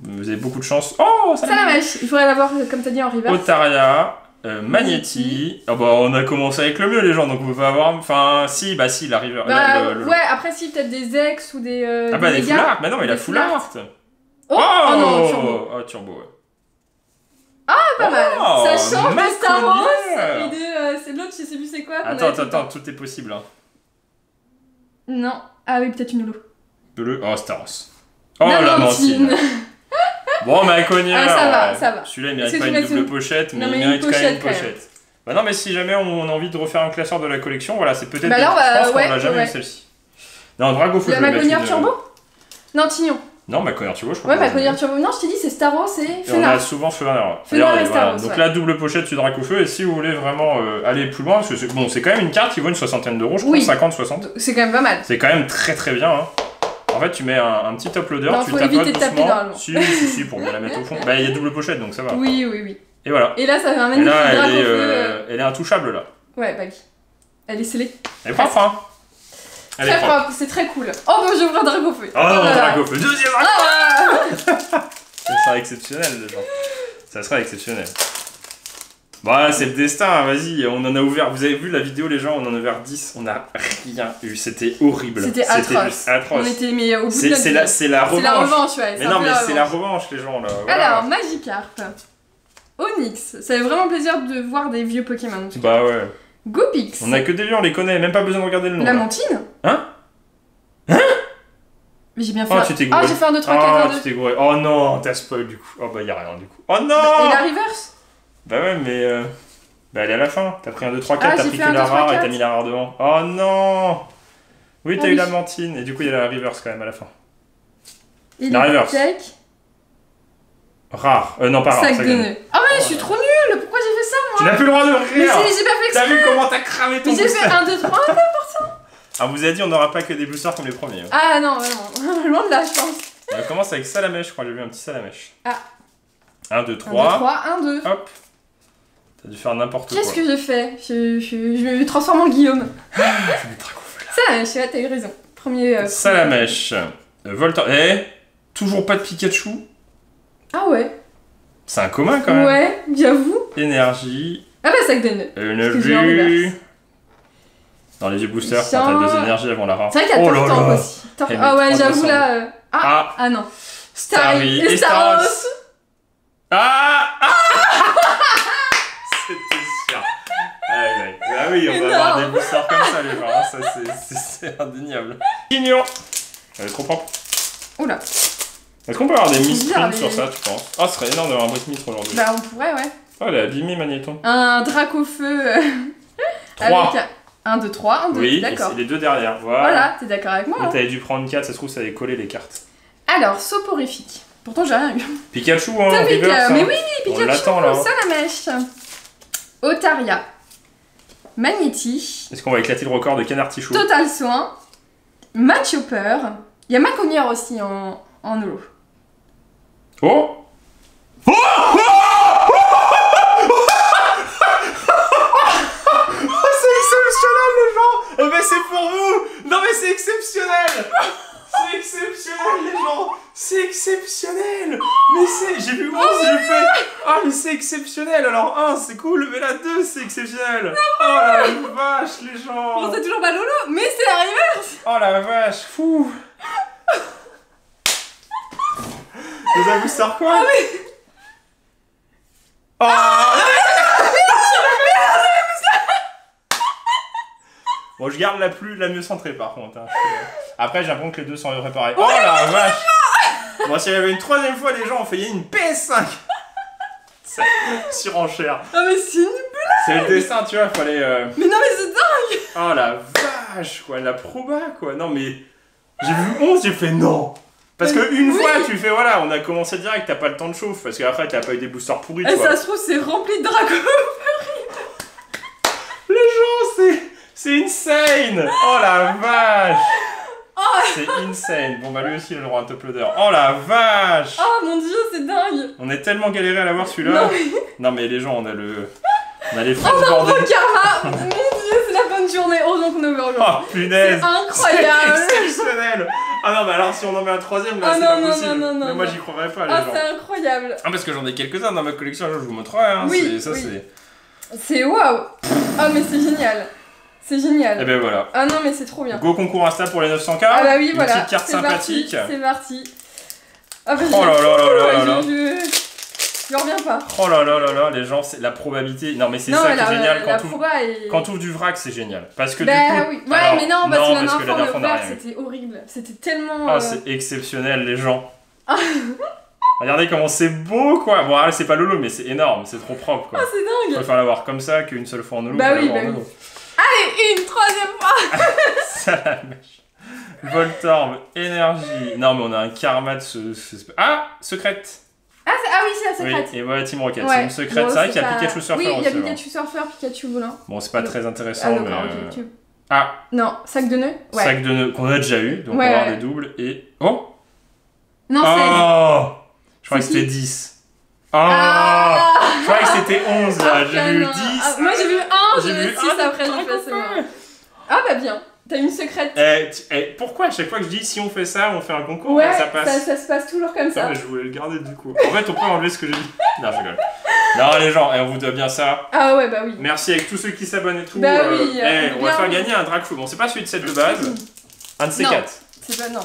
Speaker 1: Vous avez beaucoup de chance. Oh,
Speaker 2: Salamèche. Il faudrait l'avoir, comme t'as dit, en reverse.
Speaker 1: Otaria, Magnéti. Ah bah, on a commencé avec le mieux, les gens, donc on peut pas avoir. Enfin, si, la river.
Speaker 2: Ouais, après, si, peut-être des ex ou des.
Speaker 1: Ah bah, des full art. Mais non, il a full art.
Speaker 2: Oh non, turbo.
Speaker 1: Oh, turbo, ouais.
Speaker 2: Ah, pas mal. Ça change de Star Wars.
Speaker 1: Maconière.
Speaker 2: Et de. C'est l'autre, je sais plus c'est quoi.
Speaker 1: Attends, tout est possible. Hein.
Speaker 2: Non. Ah oui, peut-être une holo.
Speaker 1: Bleu. Oh, Star Wars. Oh, la mentine. Bon, Maconière.
Speaker 2: Ah, ça va.
Speaker 1: Celui-là, il mérite pas une double pochette, mais il mérite quand même une pochette. Bah non, mais si jamais on a envie de refaire un classeur de la collection, voilà, c'est peut-être. Je pense qu'on l'a jamais eu celle-ci. Non, Dragofeu.
Speaker 2: La Maconière Turbo. Non, Tignon.
Speaker 1: Non, Maconière Turbo, je crois.
Speaker 2: Ouais, Maconière Turbo. Non, je t'ai dit, c'est Star Wars et Fenard.
Speaker 1: On a souvent Fenard.
Speaker 2: Fenard et Star Wars.
Speaker 1: Donc là, double pochette sur Dragofeu, et si vous voulez vraiment aller plus loin, parce que c'est quand même une carte qui vaut une soixantaine d'euros, je crois, 50-60.
Speaker 2: C'est quand même pas mal.
Speaker 1: C'est quand même très très bien. Hein. En fait, tu mets un petit top loader, tu
Speaker 2: tapotes
Speaker 1: éviter de
Speaker 2: taper
Speaker 1: doucement. Si, pour bien la mettre au fond. Bah, il y a double pochette, donc ça va.
Speaker 2: Oui.
Speaker 1: Et voilà.
Speaker 2: Et là, ça fait un magnifique Dragofeu.
Speaker 1: Elle est intouchable, là.
Speaker 2: Ouais, bah oui. Elle est scellée.
Speaker 1: Elle est propre, hein.
Speaker 2: Très propre, c'est très cool. Oh, bah j'ouvre Dragofeu.
Speaker 1: Oh, Dragofeu. Deuxième Dragofeu. Ça sera exceptionnel, déjà. Ça sera exceptionnel. Bah, c'est le destin, vas-y, on en a ouvert. Vous avez vu la vidéo, les gens, on en a ouvert 10. On a rien eu, c'était horrible.
Speaker 2: C'était atroce. On était mais au bout de
Speaker 1: c'est la revanche.
Speaker 2: C'est la revanche, ouais.
Speaker 1: Mais non, mais c'est la revanche, les gens, là. Voilà.
Speaker 2: Alors, Magikarp. Onyx. Ça fait vraiment plaisir de voir des vieux Pokémon.
Speaker 1: Bah ouais.
Speaker 2: Gopix.
Speaker 1: On a que des vieux, on les connaît, même pas besoin de regarder le nom.
Speaker 2: La Mantine.
Speaker 1: Hein?
Speaker 2: Mais j'ai bien fait.
Speaker 1: Oh, tu t'es gouré.
Speaker 2: Ah, j'ai fait un 2, 3, 4, 1, 2.
Speaker 1: Tu t'es gouré. Oh non, t'as spoil du coup. Oh bah y'a rien du coup. Oh non!
Speaker 2: Et la reverse?
Speaker 1: Bah ouais, mais. Bah elle est à la fin. T'as pris un 2, 3, 4, t'as pris que la
Speaker 2: 2, 3,
Speaker 1: rare
Speaker 2: 4.
Speaker 1: et t'as mis la rare devant. Oh non! Oui, t'as eu la Mantine, et du coup il y a la reverse quand même à la fin.
Speaker 2: Et
Speaker 1: la reverse. Rare. Non, pas rare.
Speaker 2: Sac de nœuds. Ah ouais, je suis trop nulle! Pourquoi j'ai fait ça moi?
Speaker 1: Tu n'as plus le droit de rire!
Speaker 2: Mais j'ai pas fait exprès!
Speaker 1: T'as vu comment t'as cramé ton
Speaker 2: booster? J'ai fait 1, 2, 3, 1, 2%!
Speaker 1: Ah, vous avez dit on n'aura pas que des boosters comme les premiers. Hein.
Speaker 2: Ah non, vraiment. Loin de là, je pense.
Speaker 1: On commence avec Salamèche, je crois, j'ai vu un petit Salamèche.
Speaker 2: Ah.
Speaker 1: 1, 2, 3.
Speaker 2: 1, 2, 3, 1, 2.
Speaker 1: Hop. T'as dû faire n'importe quoi.
Speaker 2: Qu'est-ce que j'ai fait? Je me transforme en Guillaume.
Speaker 1: Salamèche,
Speaker 2: ouais, t'as eu raison. Premier.
Speaker 1: Salamèche. Voltor. Toujours pas de Pikachu.
Speaker 2: Ah ouais.
Speaker 1: C'est un commun quand même.
Speaker 2: Ouais, j'avoue.
Speaker 1: Énergie.
Speaker 2: Ah bah, sac de nœuds.
Speaker 1: Une vue. Dans les vieux boosters, quand t'as 2 énergies, elles vont la rare.
Speaker 2: C'est vrai qu'il y a Tortank aussi. Ah ouais, j'avoue là. Ah non.
Speaker 1: Starry et Staros. Ah c'était sûr. Ah oui, on va avoir des boosters comme ça, les gens. Ça, c'est indéniable. Mignon. Elle est trop propre.
Speaker 2: Oula.
Speaker 1: Est-ce qu'on peut avoir des missprints sur ça, tu penses? Ah, ce serait énorme d'avoir un Britmith aujourd'hui.
Speaker 2: Bah, on pourrait, ouais.
Speaker 1: Oh, elle a abîmé Magnéton.
Speaker 2: Un Dracofeu.
Speaker 1: 3.
Speaker 2: Avec 1, 2, 3, 1, 2.
Speaker 1: Oui,
Speaker 2: d'accord.
Speaker 1: et c'est les deux derrière.
Speaker 2: Voilà, t'es d'accord avec moi.
Speaker 1: Mais t'avais dû prendre 4, ça se trouve, ça avait collé les cartes.
Speaker 2: Alors, Soporifique. Pourtant, j'ai rien eu.
Speaker 1: Pikachu, hein, reverse,
Speaker 2: mais oui, Pikachu,
Speaker 1: on l'attend là.
Speaker 2: Salamèche. Otaria. Magnéti.
Speaker 1: Est-ce qu'on va éclater le record de Canard Tichou?
Speaker 2: Total Soin. Machopper. Il y a Maconière aussi en holo.
Speaker 1: Oh! C'est exceptionnel, les gens! Eh ben, c'est pour vous! Non, mais c'est exceptionnel! C'est exceptionnel, les gens! C'est exceptionnel! Mais c'est... J'ai vu 11, j'ai fait... Ah, mais c'est exceptionnel! Alors, 1, c'est cool, mais là, 2, c'est exceptionnel! Oh la vache, les gens!
Speaker 2: Bon, c'est toujours pas lolo, mais c'est la reverse!
Speaker 1: Oh la vache, fou! Vous avez vu ça quoi?
Speaker 2: Ah oui!
Speaker 1: Oh bon, je garde la mieux centrée par contre. Hein. Après, j'ai l'impression que les deux sont préparés. Oh la vache! Bon, s'il y avait une troisième fois, les gens ont fait une PS5! C'est surenchère.
Speaker 2: Ah, mais c'est une blague!
Speaker 1: C'est le dessin, tu vois, il fallait.
Speaker 2: Mais non, mais c'est dingue!
Speaker 1: Oh la vache, quoi, la proba, quoi. Non, mais. J'ai vu 11, j'ai fait non! Parce qu'une fois, tu fais voilà, on a commencé direct, t'as pas le temps de chauffe, parce qu'après, t'as pas eu des boosters pourris.
Speaker 2: Et ça se trouve, c'est rempli de dragons.
Speaker 1: Les gens, C'est insane. Oh la vache. C'est insane. Bon bah lui aussi il a le droit à un top loader. Oh la vache.
Speaker 2: Oh mon dieu, c'est dingue.
Speaker 1: On est tellement galéré à l'avoir celui-là. Non mais les gens, on a les frais
Speaker 2: On
Speaker 1: de
Speaker 2: a un
Speaker 1: bordel.
Speaker 2: gros karma. Mon dieu, c'est la bonne journée. Heureusement qu'on est ouvert aujourd'hui.
Speaker 1: Oh punaise.
Speaker 2: C'est incroyable.
Speaker 1: C'est exceptionnel. Ah non mais alors si on en met un troisième là
Speaker 2: Ah
Speaker 1: c'est
Speaker 2: non,
Speaker 1: pas
Speaker 2: non,
Speaker 1: possible.
Speaker 2: non, non,
Speaker 1: Mais moi
Speaker 2: non.
Speaker 1: j'y croirais pas les
Speaker 2: Ah,
Speaker 1: gens.
Speaker 2: c'est incroyable.
Speaker 1: Ah parce que j'en ai quelques-uns dans ma collection, je vous montrerai. Hein.
Speaker 2: Oui,
Speaker 1: Ça
Speaker 2: oui.
Speaker 1: c'est...
Speaker 2: C'est waouh. Ah mais c'est génial. C'est génial.
Speaker 1: Et ben voilà.
Speaker 2: Ah non mais c'est trop bien.
Speaker 1: Go concours Insta pour les 900K.
Speaker 2: Ah bah oui,
Speaker 1: Une
Speaker 2: voilà.
Speaker 1: petite carte
Speaker 2: C'est parti,
Speaker 1: sympathique.
Speaker 2: c'est parti. Ah bah,
Speaker 1: Oh là là là là là.
Speaker 2: Je reviens pas.
Speaker 1: Oh là là là là, les gens, c'est la probabilité. Non mais c'est
Speaker 2: Non,
Speaker 1: ça
Speaker 2: mais
Speaker 1: qui est génial
Speaker 2: la
Speaker 1: quand
Speaker 2: proba est...
Speaker 1: tu ouvres du vrac, c'est génial. Parce que
Speaker 2: Bah
Speaker 1: du coup.
Speaker 2: oui. Ouais,
Speaker 1: alors,
Speaker 2: mais non, parce que la dernière fois, on
Speaker 1: on
Speaker 2: a
Speaker 1: a
Speaker 2: ouvert,
Speaker 1: rien eu.
Speaker 2: c'était horrible. C'était tellement...
Speaker 1: Ah, c'est exceptionnel, les gens. Regardez comment c'est beau, quoi. Bon, là, c'est pas Lolo, mais c'est énorme, c'est trop propre, quoi.
Speaker 2: Ah, c'est
Speaker 1: Je
Speaker 2: dingue.
Speaker 1: préfère l'avoir comme ça qu'une seule fois en Lolo.
Speaker 2: Bah
Speaker 1: que
Speaker 2: oui,
Speaker 1: l'avoir
Speaker 2: bah
Speaker 1: en
Speaker 2: oui.
Speaker 1: Lolo.
Speaker 2: Allez, une troisième fois.
Speaker 1: Ça la mèche. Voltorb, énergie. Non, mais on a un karma de Ah, secrète.
Speaker 2: Ah oui, c'est la secrète.
Speaker 1: Oui, et voilà Team Rocket.
Speaker 2: Ouais.
Speaker 1: C'est une secrète.
Speaker 2: Bon,
Speaker 1: c'est vrai qu'il y a
Speaker 2: pas-
Speaker 1: Pikachu Surfer
Speaker 2: Oui, il y a
Speaker 1: aussi,
Speaker 2: Pikachu Surfer, Pikachu volant.
Speaker 1: Bon, c'est pas très
Speaker 2: Ah
Speaker 1: intéressant, mais.
Speaker 2: d'accord, ok.
Speaker 1: Ah,
Speaker 2: Non, sac de nœuds. Ouais.
Speaker 1: sac de nœuds qu'on a déjà eu, donc
Speaker 2: Ouais,
Speaker 1: on va avoir
Speaker 2: ouais.
Speaker 1: des doubles et. Oh!
Speaker 2: Non, c'est...
Speaker 1: Oh! Je croyais que
Speaker 2: C'est
Speaker 1: c'était
Speaker 2: qui
Speaker 1: 10. Oh! Je croyais que c'était 11 là, j'ai vu 10.
Speaker 2: Ah, moi j'ai vu 1,
Speaker 1: J'ai
Speaker 2: j'ai vu
Speaker 1: vu
Speaker 2: 6
Speaker 1: un,
Speaker 2: après, j'ai
Speaker 1: un
Speaker 2: fait c'est
Speaker 1: copain.
Speaker 2: bon. Ah bah bien, t'as une secrète.
Speaker 1: Pourquoi à chaque fois que je dis si on fait ça, on fait un concours,
Speaker 2: Ouais,
Speaker 1: ça passe?
Speaker 2: ça se passe toujours comme
Speaker 1: Non,
Speaker 2: ça.
Speaker 1: mais je voulais le garder du coup. En fait, on peut enlever ce que j'ai dit. Non, je rigole. Non, les gens, on vous doit bien ça.
Speaker 2: Ah ouais, bah oui.
Speaker 1: Merci avec tous ceux qui s'abonnent et tout.
Speaker 2: Bah oui,
Speaker 1: on va
Speaker 2: bien.
Speaker 1: faire gagner un Dracfou. Bon, c'est pas celui de 7 de base. Un de ces
Speaker 2: Non.
Speaker 1: 4.
Speaker 2: C'est pas, non.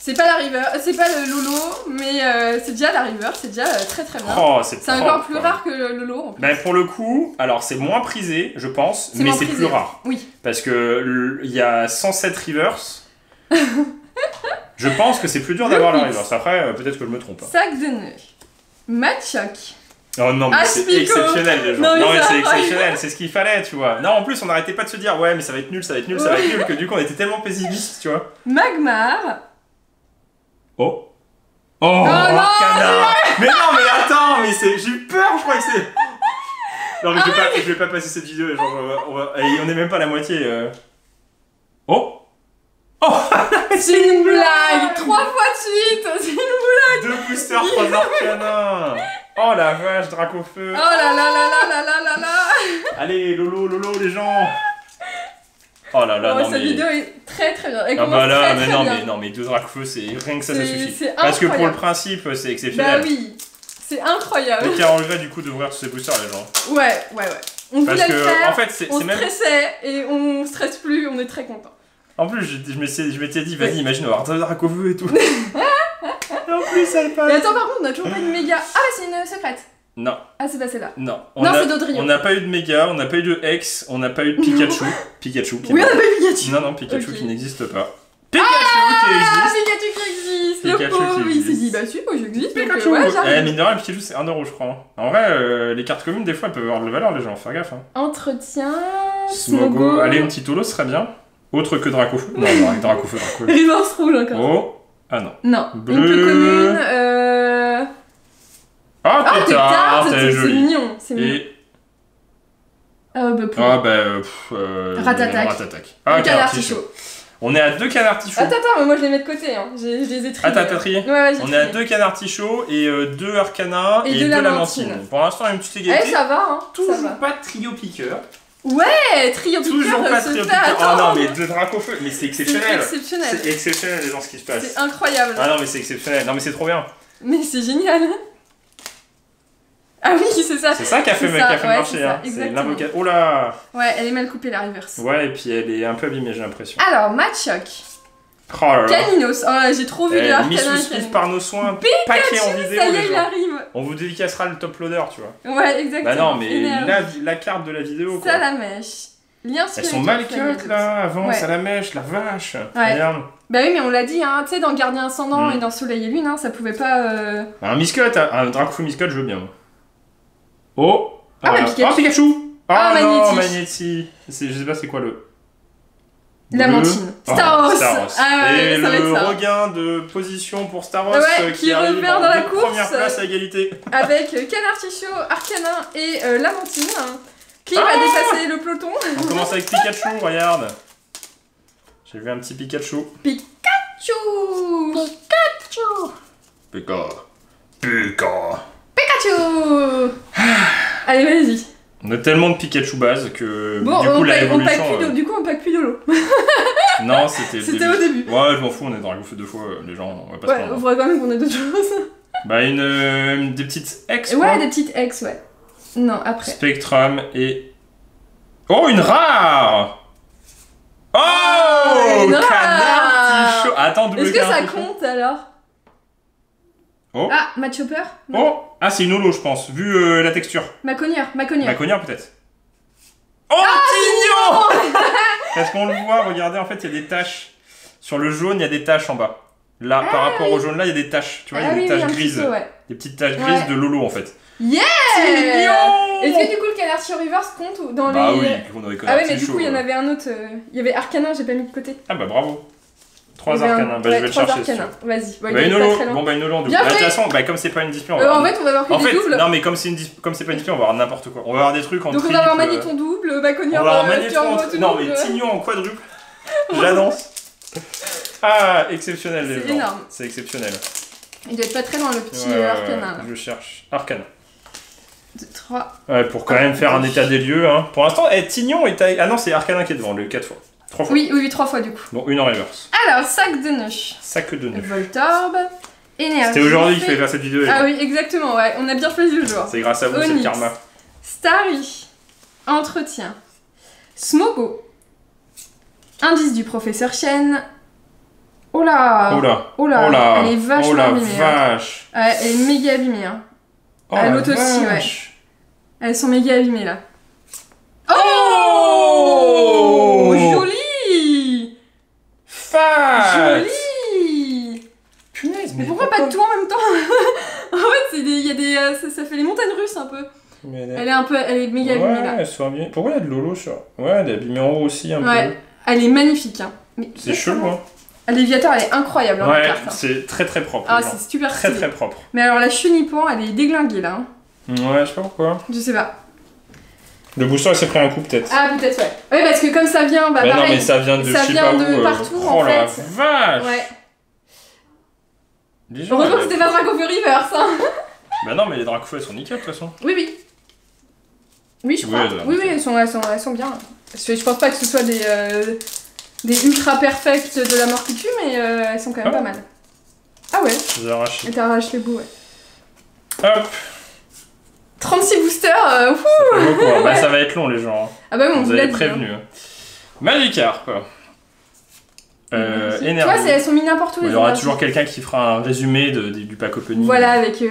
Speaker 2: C'est pas la river, c'est pas le Lolo, mais c'est déjà la river, c'est déjà très très bien.
Speaker 1: Oh, c'est
Speaker 2: C'est encore plus rare que le Lolo en plus.
Speaker 1: Ben pour le coup, alors c'est moins prisé, je pense,
Speaker 2: C'est
Speaker 1: mais
Speaker 2: moins
Speaker 1: c'est
Speaker 2: prisé.
Speaker 1: plus rare.
Speaker 2: Oui.
Speaker 1: Parce que il y a 107 rivers. Je pense que c'est plus dur d'avoir la reverse. Après, peut-être que je me trompe.
Speaker 2: Sac de nœuds. Machoc.
Speaker 1: Oh non, mais c'est
Speaker 2: Aspico.
Speaker 1: exceptionnel les gens.
Speaker 2: Non, mais
Speaker 1: Non, mais
Speaker 2: ça
Speaker 1: c'est
Speaker 2: va.
Speaker 1: exceptionnel, c'est ce qu'il fallait, tu vois. Non, en plus, on n'arrêtait pas de se dire, ouais, mais ça va être nul, ça va être nul, ça va être nul, que du coup, on était tellement pessimistes, tu vois.
Speaker 2: Magmar.
Speaker 1: Oh. Oh, Arcana. Mais non, mais attends, mais c'est. J'ai eu peur, je crois que c'est. Non, mais je vais pas passer cette vidéo, genre, on est même pas à la moitié. Oh. Oh.
Speaker 2: C'est une blague 3 fois de suite. C'est une blague.
Speaker 1: 2 boosters, 3 Arcana. Oh la vache, Dracofeu.
Speaker 2: Oh là là là là là là là là.
Speaker 1: Allez, Lolo, les gens. Oh là là,
Speaker 2: Oh,
Speaker 1: non
Speaker 2: cette
Speaker 1: mais.
Speaker 2: vidéo est très très bien. Elle
Speaker 1: Ah
Speaker 2: commence
Speaker 1: bah là,
Speaker 2: très,
Speaker 1: mais
Speaker 2: très
Speaker 1: non,
Speaker 2: bien.
Speaker 1: mais non, mais 2 Dracofeu, c'est rien que ça
Speaker 2: C'est-
Speaker 1: suffit.
Speaker 2: c'est
Speaker 1: Parce que pour le
Speaker 2: incroyable.
Speaker 1: principe, c'est exceptionnel.
Speaker 2: Bah oui, c'est incroyable.
Speaker 1: Donc il y a un regret du coup d'ouvrir tous ces boosters, les gens.
Speaker 2: Ouais. On
Speaker 1: Parce
Speaker 2: voulait le
Speaker 1: que,
Speaker 2: faire,
Speaker 1: en fait, c'est
Speaker 2: on
Speaker 1: même.
Speaker 2: stressait et on stresse plus, on est très content.
Speaker 1: En plus, je m'étais dit, vas-y, imagine avoir 2 Dracofeu et tout. Et en plus, ça
Speaker 2: Mais
Speaker 1: passe.
Speaker 2: attends, par contre, on a toujours pas de méga. Ah bah c'est une secrète.
Speaker 1: Non,
Speaker 2: Ah c'est pas celle-là.
Speaker 1: non.
Speaker 2: Non, c'est Dodrio.
Speaker 1: On n'a pas eu de méga, on n'a pas eu de X, on n'a pas eu de Pikachu. Pikachu qui est
Speaker 2: Oui, on
Speaker 1: mort.
Speaker 2: a pas eu Pikachu.
Speaker 1: Non, Pikachu
Speaker 2: Ok.
Speaker 1: qui n'existe pas. Pikachu
Speaker 2: Ah,
Speaker 1: qui existe.
Speaker 2: Pikachu qui existe. Le
Speaker 1: Pikachu
Speaker 2: pauvre,
Speaker 1: qui
Speaker 2: il s'est
Speaker 1: existe.
Speaker 2: dit bah si, moi j'existe. Donc
Speaker 1: Pikachu.
Speaker 2: ouais,
Speaker 1: Eh,
Speaker 2: j'arrive.
Speaker 1: mine de rien, le Pikachu c'est 1€, je crois. En vrai, les cartes communes, des fois, elles peuvent avoir de la valeur, les gens. Faut faire gaffe. Hein.
Speaker 2: Entretien.
Speaker 1: Smogo. Allez, une petite holo serait bien. Autre que Dracofeu. Non, non, avec Dracofeu.
Speaker 2: Reverse rouge encore.
Speaker 1: Oh. Ah non.
Speaker 2: Non.
Speaker 1: Bleu.
Speaker 2: Une peu commune.
Speaker 1: Ah,
Speaker 2: Ah, t'es
Speaker 1: pétard,
Speaker 2: tarte,
Speaker 1: t'es
Speaker 2: c'est
Speaker 1: joli.
Speaker 2: mignon. C'est mignon.
Speaker 1: Et.
Speaker 2: Ah bah pour.
Speaker 1: Ah, bah.
Speaker 2: Ratatac.
Speaker 1: Ratatac. Ah,
Speaker 2: Le canard
Speaker 1: canard
Speaker 2: artichaut.
Speaker 1: tichaud. On est à 2 canards tichauds.
Speaker 2: Attends, mais moi je les mets de côté, hein. Je les ai triés.
Speaker 1: Ah, t'as trié?
Speaker 2: Ouais, j'ai
Speaker 1: On est à
Speaker 2: trié.
Speaker 1: 2 canards tichauds et 2 arcana
Speaker 2: Et
Speaker 1: et
Speaker 2: deux
Speaker 1: 2
Speaker 2: lamentines.
Speaker 1: lamentines. Pour l'instant, il y a une petite
Speaker 2: Eh,
Speaker 1: égalité.
Speaker 2: ça va, hein. Ça
Speaker 1: Toujours
Speaker 2: va.
Speaker 1: pas de trio piqueur.
Speaker 2: Ouais, trio
Speaker 1: Toujours
Speaker 2: piqueur,
Speaker 1: pas de
Speaker 2: se
Speaker 1: trio
Speaker 2: fait
Speaker 1: piqueur. Oh non,
Speaker 2: attendre.
Speaker 1: mais 2 Dracofeu. Mais c'est
Speaker 2: C'est
Speaker 1: exceptionnel.
Speaker 2: exceptionnel.
Speaker 1: C'est exceptionnel, les gens, ce qui se passe.
Speaker 2: C'est incroyable.
Speaker 1: Ah non, mais c'est exceptionnel. Non, mais c'est trop bien.
Speaker 2: Mais c'est génial. Ah oui, c'est ça.
Speaker 1: C'est ça qui a fait,
Speaker 2: C'est ça, ouais, c'est
Speaker 1: marcher.
Speaker 2: ça,
Speaker 1: Hein. C'est
Speaker 2: exactement.
Speaker 1: l'invocat. Oh là.
Speaker 2: Ouais, elle est mal coupée la reverse.
Speaker 1: Ouais, et puis elle est un peu abîmée, j'ai l'impression.
Speaker 2: Alors, Machoc.
Speaker 1: Oh là là.
Speaker 2: Caninos. Oh, j'ai trop vu de
Speaker 1: Mis
Speaker 2: Arcana
Speaker 1: sous
Speaker 2: et
Speaker 1: Swift
Speaker 2: Caninos.
Speaker 1: par nos soins, paquet en vidéo,
Speaker 2: Ça y
Speaker 1: les
Speaker 2: est, il
Speaker 1: gens.
Speaker 2: arrive.
Speaker 1: On vous dédicacera le top loader, tu vois.
Speaker 2: Ouais, exactement.
Speaker 1: Bah non, mais
Speaker 2: Énergie.
Speaker 1: la carte de la vidéo, quoi.
Speaker 2: Ça la mèche. Lien
Speaker 1: Elles sont mal cut là, avant,
Speaker 2: Ouais.
Speaker 1: ça la mèche, la vache.
Speaker 2: Ouais.
Speaker 1: Regarde.
Speaker 2: Bah oui, mais on l'a dit, hein, tu sais, dans Gardien Ascendant
Speaker 1: Mm.
Speaker 2: et dans Soleil et Lune, hein, ça pouvait pas.
Speaker 1: Un Miscut, un Dracofeu Miscut, je veux bien. Oh.
Speaker 2: Ah, bah,
Speaker 1: voilà.
Speaker 2: Pikachu.
Speaker 1: Oh, Pikachu.
Speaker 2: Ah,
Speaker 1: non,
Speaker 2: Magnéti.
Speaker 1: Magnéti. Je sais pas c'est quoi le.
Speaker 2: Lamentine.
Speaker 1: Bleu.
Speaker 2: Staros.
Speaker 1: Oh, Staros.
Speaker 2: Ah ouais,
Speaker 1: et
Speaker 2: ça va
Speaker 1: le
Speaker 2: être ça.
Speaker 1: regain de position pour Staros
Speaker 2: Ouais,
Speaker 1: qui
Speaker 2: qui
Speaker 1: arrive
Speaker 2: revient
Speaker 1: en
Speaker 2: dans la
Speaker 1: deux
Speaker 2: course.
Speaker 1: première place à égalité.
Speaker 2: Avec Canard Tichot, Arcanin et Lamentine. Hein. Qui va dépasser le peloton?
Speaker 1: On commence avec Pikachu, regarde. J'ai vu un petit Pikachu.
Speaker 2: Pikachu.
Speaker 1: Pika. Pika.
Speaker 2: Pikachu. Allez, vas-y.
Speaker 1: On a tellement de Pikachu base que
Speaker 2: Bon,
Speaker 1: du coup la évolution...
Speaker 2: du coup, on pack plus de l'eau.
Speaker 1: Non, c'était le
Speaker 2: C'était au début.
Speaker 1: Ouais, je m'en fous, on est dans la fait 2 fois, les gens, on va pas se
Speaker 2: Ouais,
Speaker 1: prendre.
Speaker 2: on faudrait quand même qu'on ait d'autres choses.
Speaker 1: Bah, des petites ex,
Speaker 2: Ouais,
Speaker 1: quoi.
Speaker 2: des petites ex, ouais. Non, après.
Speaker 1: Spectrum et... Oh, une rare. Oh,
Speaker 2: une
Speaker 1: canard
Speaker 2: rare.
Speaker 1: petit chaud. Attends, double
Speaker 2: Est-ce que
Speaker 1: canard
Speaker 2: ça
Speaker 1: petit chaud.
Speaker 2: compte alors?
Speaker 1: Oh.
Speaker 2: Ah, Mad Chopper?
Speaker 1: Oh, ah, c'est une holo, je pense, vu la texture.
Speaker 2: Maconière.
Speaker 1: Maconière, peut-être. Oh, Tignon. Parce qu'on le voit, regardez, en fait, il y a des taches. Sur le jaune, il y a des taches en bas. Là, par rapport au jaune, là, il y a des taches. Tu vois, il y a des taches
Speaker 2: un petit
Speaker 1: grises.
Speaker 2: peu, ouais.
Speaker 1: Des petites taches grises de Lolo, en fait.
Speaker 2: Yeah!
Speaker 1: Tignon.
Speaker 2: Est-ce que du coup le canard sur Reverse compte ou dans
Speaker 1: Bah
Speaker 2: les...
Speaker 1: oui, on avait
Speaker 2: Ah ouais, mais du coup, il y en avait un autre. Il y avait Arcanin, j'ai pas mis de côté.
Speaker 1: Ah bah bravo.
Speaker 2: Il
Speaker 1: 3
Speaker 2: y avait
Speaker 1: Arcanins, bah je vais le chercher.
Speaker 2: Arcanin. Vas-y. Ouais,
Speaker 1: Bah
Speaker 2: il
Speaker 1: une
Speaker 2: est pas
Speaker 1: holo,
Speaker 2: très loin.
Speaker 1: bon bah une holo en double.
Speaker 2: Bien
Speaker 1: Bah, de toute
Speaker 2: fait.
Speaker 1: façon, bah, comme c'est pas une display, on va
Speaker 2: En
Speaker 1: avoir...
Speaker 2: fait, on va avoir que
Speaker 1: En
Speaker 2: des
Speaker 1: fait,
Speaker 2: doubles.
Speaker 1: non mais comme c'est pas une display, on va avoir n'importe quoi. On va avoir des trucs en
Speaker 2: Donc on
Speaker 1: triple.
Speaker 2: va avoir Magnéton double, Maconière
Speaker 1: On va avoir Magnéton
Speaker 2: Turbo
Speaker 1: en... Non mais Tignon en quadruple. J'annonce. Ah, exceptionnel les gens.
Speaker 2: C'est énorme.
Speaker 1: C'est exceptionnel.
Speaker 2: Il doit être pas très loin le petit
Speaker 1: Ouais,
Speaker 2: Arcanin.
Speaker 1: je cherche. Arcanin.
Speaker 2: 2, 3.
Speaker 1: Ouais, pour quand même faire un état des lieux. Hein. Pour l'instant, Tignon est à... Ah non, c'est Arcanin qui est devant, le 4 fois. 3 fois.
Speaker 2: Oui, 3 fois du coup.
Speaker 1: Bon, une en reverse.
Speaker 2: Alors, sac de nœud.
Speaker 1: Sac de nœud.
Speaker 2: Voltorb. Énergie.
Speaker 1: C'était aujourd'hui qu'il fallait faire cette vidéo. Les
Speaker 2: Ah
Speaker 1: gars.
Speaker 2: oui, exactement, ouais. On a bien choisi le jour.
Speaker 1: C'est grâce à vous, c'est le
Speaker 2: Onyx.
Speaker 1: karma.
Speaker 2: Starry. Entretien. Smogo. Indice du professeur Chen. Oh là.
Speaker 1: Oh là.
Speaker 2: Oh là.
Speaker 1: Oh là.
Speaker 2: Elle est vachement
Speaker 1: oh la
Speaker 2: abîmée. Hein.
Speaker 1: vache.
Speaker 2: Ouais, elle est méga abîmée. Hein.
Speaker 1: Oh
Speaker 2: Ah,
Speaker 1: la
Speaker 2: l'autre aussi,
Speaker 1: vache.
Speaker 2: Elles sont méga abîmées là.
Speaker 1: Oh,
Speaker 2: Joli.
Speaker 1: Fat.
Speaker 2: Joli.
Speaker 1: Punaise,
Speaker 2: Mais pourquoi pas de tout en même temps? En fait, il y a des, ça fait les montagnes russes un peu.
Speaker 1: Mais
Speaker 2: Elle est méga abîmée là.
Speaker 1: Ouais, elle soit abîmée. Pourquoi il y a de Lolo sur... Ouais, elle est abîmée en haut aussi un
Speaker 2: Ouais,
Speaker 1: peu.
Speaker 2: elle est magnifique. Hein. Mais
Speaker 1: C'est chelou, hein.
Speaker 2: Léviator, elle est incroyable. Hein, la
Speaker 1: Ouais,
Speaker 2: carte, hein.
Speaker 1: c'est très très propre.
Speaker 2: Ah,
Speaker 1: les gens.
Speaker 2: c'est super
Speaker 1: Très
Speaker 2: stylé.
Speaker 1: très propre.
Speaker 2: Mais alors la Chunipan, elle est déglinguée là. Hein.
Speaker 1: Ouais, je sais pas pourquoi.
Speaker 2: Je sais pas.
Speaker 1: Le booster, il s'est pris un coup peut-être.
Speaker 2: Ah, peut-être, ouais. Ouais, parce que comme ça vient, bah
Speaker 1: Bah non,
Speaker 2: pareil.
Speaker 1: mais ça vient de
Speaker 2: ça
Speaker 1: je sais
Speaker 2: vient
Speaker 1: pas
Speaker 2: de
Speaker 1: où.
Speaker 2: partout,
Speaker 1: Oh
Speaker 2: en
Speaker 1: la
Speaker 2: fait.
Speaker 1: vache.
Speaker 2: Ouais.
Speaker 1: Les gens,
Speaker 2: Heureusement que
Speaker 1: elles-
Speaker 2: c'était pas Dracofeu Reverse. Hein.
Speaker 1: Bah non, mais les Dracofeu, elles sont nickel de toute façon.
Speaker 2: Oui, oui. Oui, je crois.
Speaker 1: Ouais,
Speaker 2: Oui, oui, elles sont bien. Parce que je pense pas que ce soit des ultra perfects de la mort qui tue, mais elles sont quand même pas mal. Ah ouais,
Speaker 1: Je les ai arrachés.
Speaker 2: et t'arraches les bouts, ouais.
Speaker 1: Hop.
Speaker 2: 36 boosters, ouf.
Speaker 1: Ça fait beaucoup, hein. Bah ça va être long les gens.
Speaker 2: Ah bah oui, on
Speaker 1: Vous
Speaker 2: vous l'a
Speaker 1: avez
Speaker 2: dit.
Speaker 1: prévenu. Hein. Magikarp.
Speaker 2: Merci.
Speaker 1: Énergie.
Speaker 2: Tu vois, elles sont mis n'importe où.
Speaker 1: Bon,
Speaker 2: les
Speaker 1: il y aura
Speaker 2: énergies.
Speaker 1: toujours quelqu'un qui fera un résumé du pack opening.
Speaker 2: Voilà, avec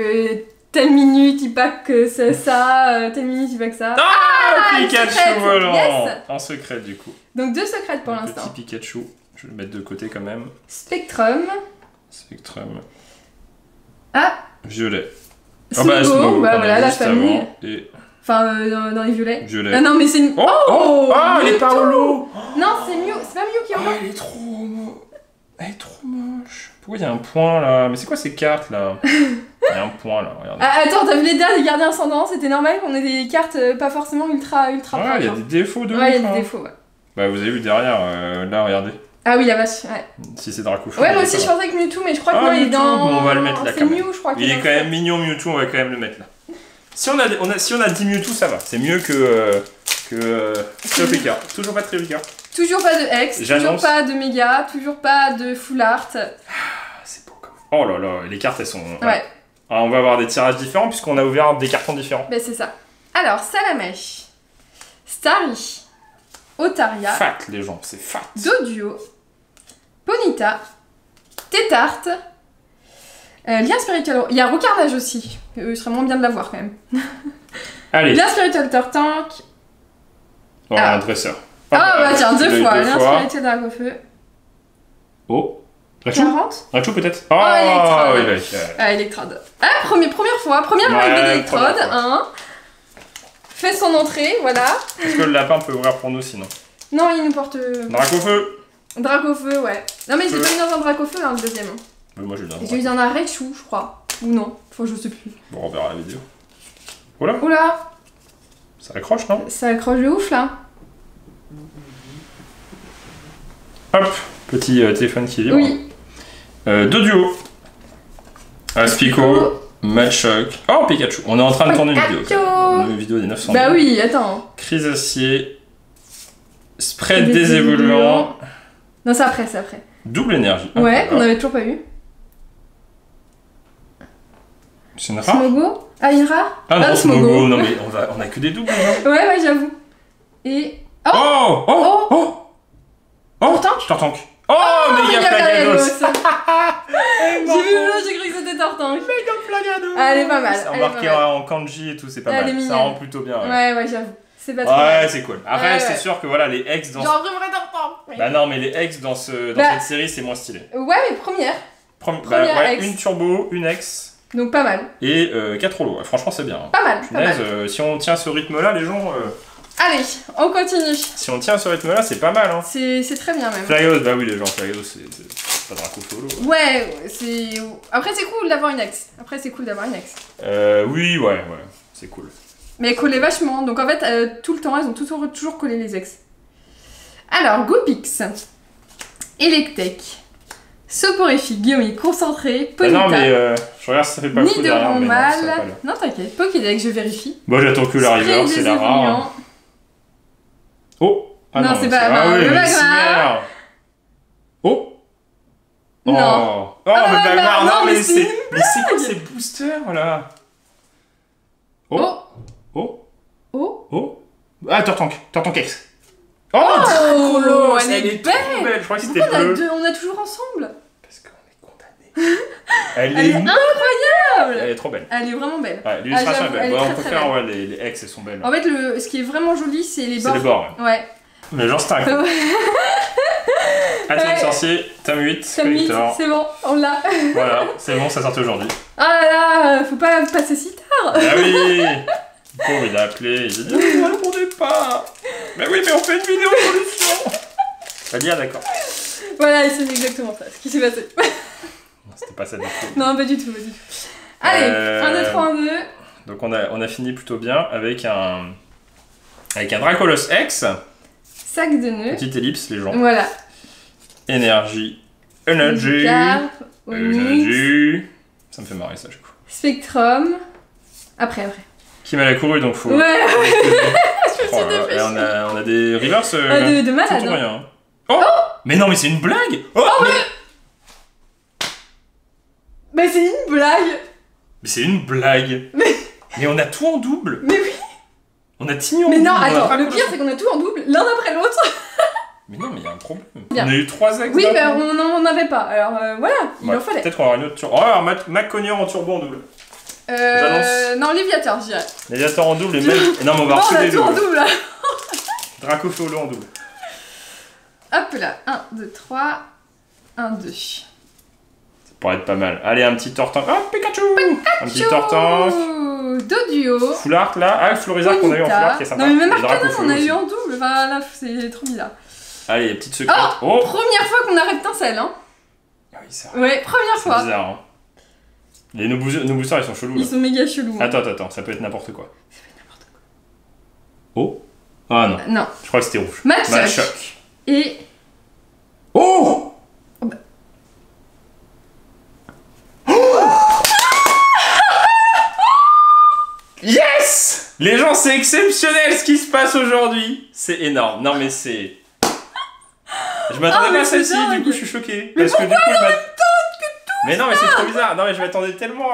Speaker 2: telle minute, il pack que c'est ça, telle minute, il pack ça.
Speaker 1: Ah,
Speaker 2: une
Speaker 1: Pikachu
Speaker 2: secrète.
Speaker 1: volant.
Speaker 2: Yes.
Speaker 1: En secret du coup.
Speaker 2: Donc 2 secrètes pour
Speaker 1: Un
Speaker 2: l'instant.
Speaker 1: petit Pikachu. Je vais le mettre de côté quand même.
Speaker 2: Spectrum.
Speaker 1: Spectrum.
Speaker 2: Ah,
Speaker 1: Violet.
Speaker 2: Smogo,
Speaker 1: Smogo,
Speaker 2: bah
Speaker 1: qu'on a
Speaker 2: voilà,
Speaker 1: vu
Speaker 2: la
Speaker 1: juste
Speaker 2: famille.
Speaker 1: avant. Et
Speaker 2: Enfin, dans les violets.
Speaker 1: violet.
Speaker 2: Ah non, mais c'est une...
Speaker 1: Oh, oh, ah, elle est pas holo.
Speaker 2: Non, c'est pas Mew qui est en
Speaker 1: Ah, elle est trop Elle est trop moche. Pourquoi il y a un point là? Mais c'est quoi ces cartes là? Il y a un point là, regardez.
Speaker 2: Ah, attends, t'as vu les derniers des gardiens ascendants? C'était normal qu'on ait des cartes pas forcément ultra
Speaker 1: Ouais,
Speaker 2: propres,
Speaker 1: il y a
Speaker 2: hein.
Speaker 1: des défauts de
Speaker 2: Ouais, il y
Speaker 1: ouf,
Speaker 2: a des
Speaker 1: hein.
Speaker 2: défauts, ouais.
Speaker 1: Bah vous avez vu derrière, là regardez.
Speaker 2: Ah oui, la vache, ouais.
Speaker 1: Si c'est Dracofeu.
Speaker 2: Ouais,
Speaker 1: il
Speaker 2: moi
Speaker 1: est
Speaker 2: aussi
Speaker 1: pas
Speaker 2: je
Speaker 1: là.
Speaker 2: pensais que Mewtwo, mais je crois que
Speaker 1: Ah,
Speaker 2: non, il est
Speaker 1: Mewtwo,
Speaker 2: dans...
Speaker 1: bon, on va le mettre là,
Speaker 2: C'est
Speaker 1: quand même.
Speaker 2: Mew, je crois qu'il
Speaker 1: Il est
Speaker 2: dans
Speaker 1: quand
Speaker 2: le-
Speaker 1: même mignon Mewtwo, on va quand même le mettre là. Si on a 10 Mewtwo, ça va. C'est mieux que Tréopika. Toujours pas de Tréopika.
Speaker 2: Toujours pas de X, toujours
Speaker 1: J'annonce.
Speaker 2: pas de Méga, toujours pas de Full Art.
Speaker 1: Ah, c'est beau quand même. Oh là là, les cartes elles sont...
Speaker 2: Ouais,
Speaker 1: Ah, on va avoir des tirages différents puisqu'on a ouvert des cartons différents.
Speaker 2: bah c'est ça. Alors, Salamèche, Starry, Otaria,
Speaker 1: Fat les gens, c'est fat.
Speaker 2: Doduo, Ponyta, Tétarte, Lien Spirituel. Il y a Rocarnage aussi. Il serait moins bien de l'avoir quand même.
Speaker 1: Allez,
Speaker 2: Lien Spirituel Turtank.
Speaker 1: oh,
Speaker 2: Ah.
Speaker 1: un dresseur.
Speaker 2: Ah bah tiens,
Speaker 1: tu l'as
Speaker 2: 2
Speaker 1: eu
Speaker 2: fois.
Speaker 1: deux
Speaker 2: Lien
Speaker 1: fois.
Speaker 2: Spirituel Dracofeu.
Speaker 1: Oh, Rachou
Speaker 2: 40.
Speaker 1: Rachou peut-être.
Speaker 2: Electrode.
Speaker 1: Oui, bah,
Speaker 2: Ah, Electrode. Ah, première fois. Première
Speaker 1: Ouais,
Speaker 2: arrivée d'Electrode.
Speaker 1: première fois.
Speaker 2: Hein. Fait son entrée, voilà.
Speaker 1: Est-ce que le lapin peut ouvrir pour nous sinon?
Speaker 2: Non, il nous porte...
Speaker 1: Dracofeu.
Speaker 2: Dracofeu, ouais. Non mais j'ai pas mis dans un Dracofeu, hein, le deuxième.
Speaker 1: Moi je lui donne.
Speaker 2: J'ai eu dans un Raichu, je crois. Ou non. Enfin, je sais plus.
Speaker 1: Bon, on verra la vidéo. Voilà,
Speaker 2: Oula.
Speaker 1: Ça accroche, non?
Speaker 2: Ça accroche de ouf là.
Speaker 1: Hop, petit téléphone qui vibre.
Speaker 2: Oui.
Speaker 1: Deux duos. Aspico, Machoc. Oh, Pikachu. On est en train de tourner une vidéo. Une vidéo des 900
Speaker 2: Bah
Speaker 1: 000.
Speaker 2: oui, attends.
Speaker 1: Crisacier. Spread des évoluants.
Speaker 2: Non, c'est après, c'est après.
Speaker 1: Double énergie.
Speaker 2: Ouais, qu'on avait toujours pas eu.
Speaker 1: C'est une rare?
Speaker 2: Smogo? Ah, une rare?
Speaker 1: Ah non, Smogo. Non, mais on a que des doubles. Hein.
Speaker 2: Ouais, j'avoue. Et.
Speaker 1: Oh! Oh! Oh! Oh!
Speaker 2: Tortank?
Speaker 1: Tortank. Oh, méga Plagados!
Speaker 2: J'ai vu là, j'ai cru que c'était Tortank.
Speaker 1: Méga Plagados!
Speaker 2: Elle est pas mal.
Speaker 1: C'est embarqué en kanji et tout, c'est pas mal. Ça rend plutôt bien.
Speaker 2: Ouais, j'avoue. C'est pas trop
Speaker 1: mal. Ouais, c'est cool. Après, c'est sûr que voilà, les ex dans.
Speaker 2: Genre, j'aimerais Tortank!
Speaker 1: Bah non, mais les ex dans cette série, c'est moins stylé.
Speaker 2: Ouais, mais première.
Speaker 1: Première ex. Une turbo, une ex.
Speaker 2: Donc pas mal.
Speaker 1: Et 4 holos. Franchement, c'est bien.
Speaker 2: Pas mal.
Speaker 1: Punaise, si on tient ce rythme-là, les gens.
Speaker 2: Allez, on continue.
Speaker 1: Si on tient ce rythme-là, c'est pas mal. Hein.
Speaker 2: C'est très bien même.
Speaker 1: Plagados, bah oui, les gens, Plagados, c'est pas Dracofolo.
Speaker 2: Ouais, c'est. Après, c'est cool d'avoir une ex. Oui,
Speaker 1: ouais, c'est cool.
Speaker 2: Mais elle collait vachement. Donc en fait, tout le temps, elles ont toujours collé les ex. Alors, Goopix, Electek, Soporifique, Guillaume, Concentré, Ponyta.
Speaker 1: Non, mais je regarde si ça fait pas fou derrière. Mais
Speaker 2: non, t'inquiète. Pokédex, je vérifie.
Speaker 1: Bon, j'attends que la river, c'est la rare. Oh! Ah
Speaker 2: non, c'est pas
Speaker 1: le
Speaker 2: Magmar.
Speaker 1: Oh!
Speaker 2: Non.
Speaker 1: Oh, le Magmar, non, mais c'est quoi ces boosters là? Oh! Ah, Tortank X. Oh,
Speaker 2: elle est
Speaker 1: belle! Je crois que c'était bleu.
Speaker 2: On a toujours ensemble.
Speaker 1: Parce qu'on est condamnés. Elle est
Speaker 2: incroyable!
Speaker 1: Elle est trop belle.
Speaker 2: Elle est vraiment belle.
Speaker 1: Ouais, l'illustration est belle. On peut faire, les ex, elles sont belles.
Speaker 2: En fait, ce qui est vraiment joli, c'est les bords.
Speaker 1: C'est les bords,
Speaker 2: ouais.
Speaker 1: Mais genre, c'est un coup. Atomique Sorcier, tome 8, collector.
Speaker 2: C'est bon, on l'a.
Speaker 1: Voilà, c'est bon, ça sort aujourd'hui.
Speaker 2: Ah là là, faut pas passer si tard.
Speaker 1: Ah oui! Pauvre, il a appelé, il a dit « Ne répondez pas !» Mais oui, mais on fait une vidéo solution. T'as dit « Ah d'accord ».
Speaker 2: Voilà, c'est exactement ça, ce qui s'est passé.
Speaker 1: C'était pas ça du tout.
Speaker 2: Non, pas du tout. Allez, 1, 2, 3, 1, 2.
Speaker 1: Donc on a fini plutôt bien avec un Dracolos X.
Speaker 2: Sac de nœuds.
Speaker 1: Petite ellipse, les gens.
Speaker 2: Voilà.
Speaker 1: Energy. Ça me fait marrer ça, du coup.
Speaker 2: Spectrum. Après.
Speaker 1: Qui m'a la couru, donc faut...
Speaker 2: Ouais.
Speaker 1: On a des reverse
Speaker 2: de malade.
Speaker 1: Rien. Oh, mais non, mais c'est une blague.
Speaker 2: Mais c'est une blague.
Speaker 1: Mais c'est une blague. Mais on a tout en double.
Speaker 2: Mais oui.
Speaker 1: On a Tignon en
Speaker 2: double. Mais non,
Speaker 1: attends,
Speaker 2: le pire c'est qu'on a tout en double, l'un après l'autre.
Speaker 1: Mais non, mais il y a un problème.
Speaker 2: Bien.
Speaker 1: On a eu 3 ex.
Speaker 2: Oui, mais on n'en avait pas. Alors voilà, il en fallait.
Speaker 1: Peut-être qu'on aura une autre turbo. Oh, alors Macognier en turbo en double.
Speaker 2: Non, Léviator, je dirais.
Speaker 1: Léviator en double et même. Non, mais on va refaire les
Speaker 2: doubles. en double là.
Speaker 1: Dracofolo en double.
Speaker 2: Hop là, 1, 2, 3, 1, 2.
Speaker 1: Ça pourrait être pas mal. Allez, un petit Tortank. Oh, Pikachu. Un petit Tortank.
Speaker 2: Doduo.
Speaker 1: Full Art là. Ah, Florizard qu'on a eu en Full Art qui est sympa.
Speaker 2: Non, mais même Arcanon, on a eu en double. Enfin là, c'est trop bizarre.
Speaker 1: Allez, petite secrète.
Speaker 2: Oh, première fois qu'on a Reptincelle, hein.
Speaker 1: Ah oui, ça.
Speaker 2: Ouais, première fois.
Speaker 1: C'est bizarre, hein. Nos boosters, ils sont chelous.
Speaker 2: Ils sont méga chelous. Hein.
Speaker 1: Attends, ça peut être n'importe quoi. Oh. Ah non.
Speaker 2: Non.
Speaker 1: Je crois que c'était rouge.
Speaker 2: Machoc. Et...
Speaker 1: Oh,
Speaker 2: bah.
Speaker 1: Yes! Les gens, c'est exceptionnel ce qui se passe aujourd'hui. C'est énorme. Non mais c'est... Je m'attendais pas à celle-ci, du coup je suis choqué.
Speaker 2: Mais pourquoi
Speaker 1: que du coup,
Speaker 2: en même temps que tout
Speaker 1: Mais non mais c'est trop bizarre. Non mais je m'attendais tellement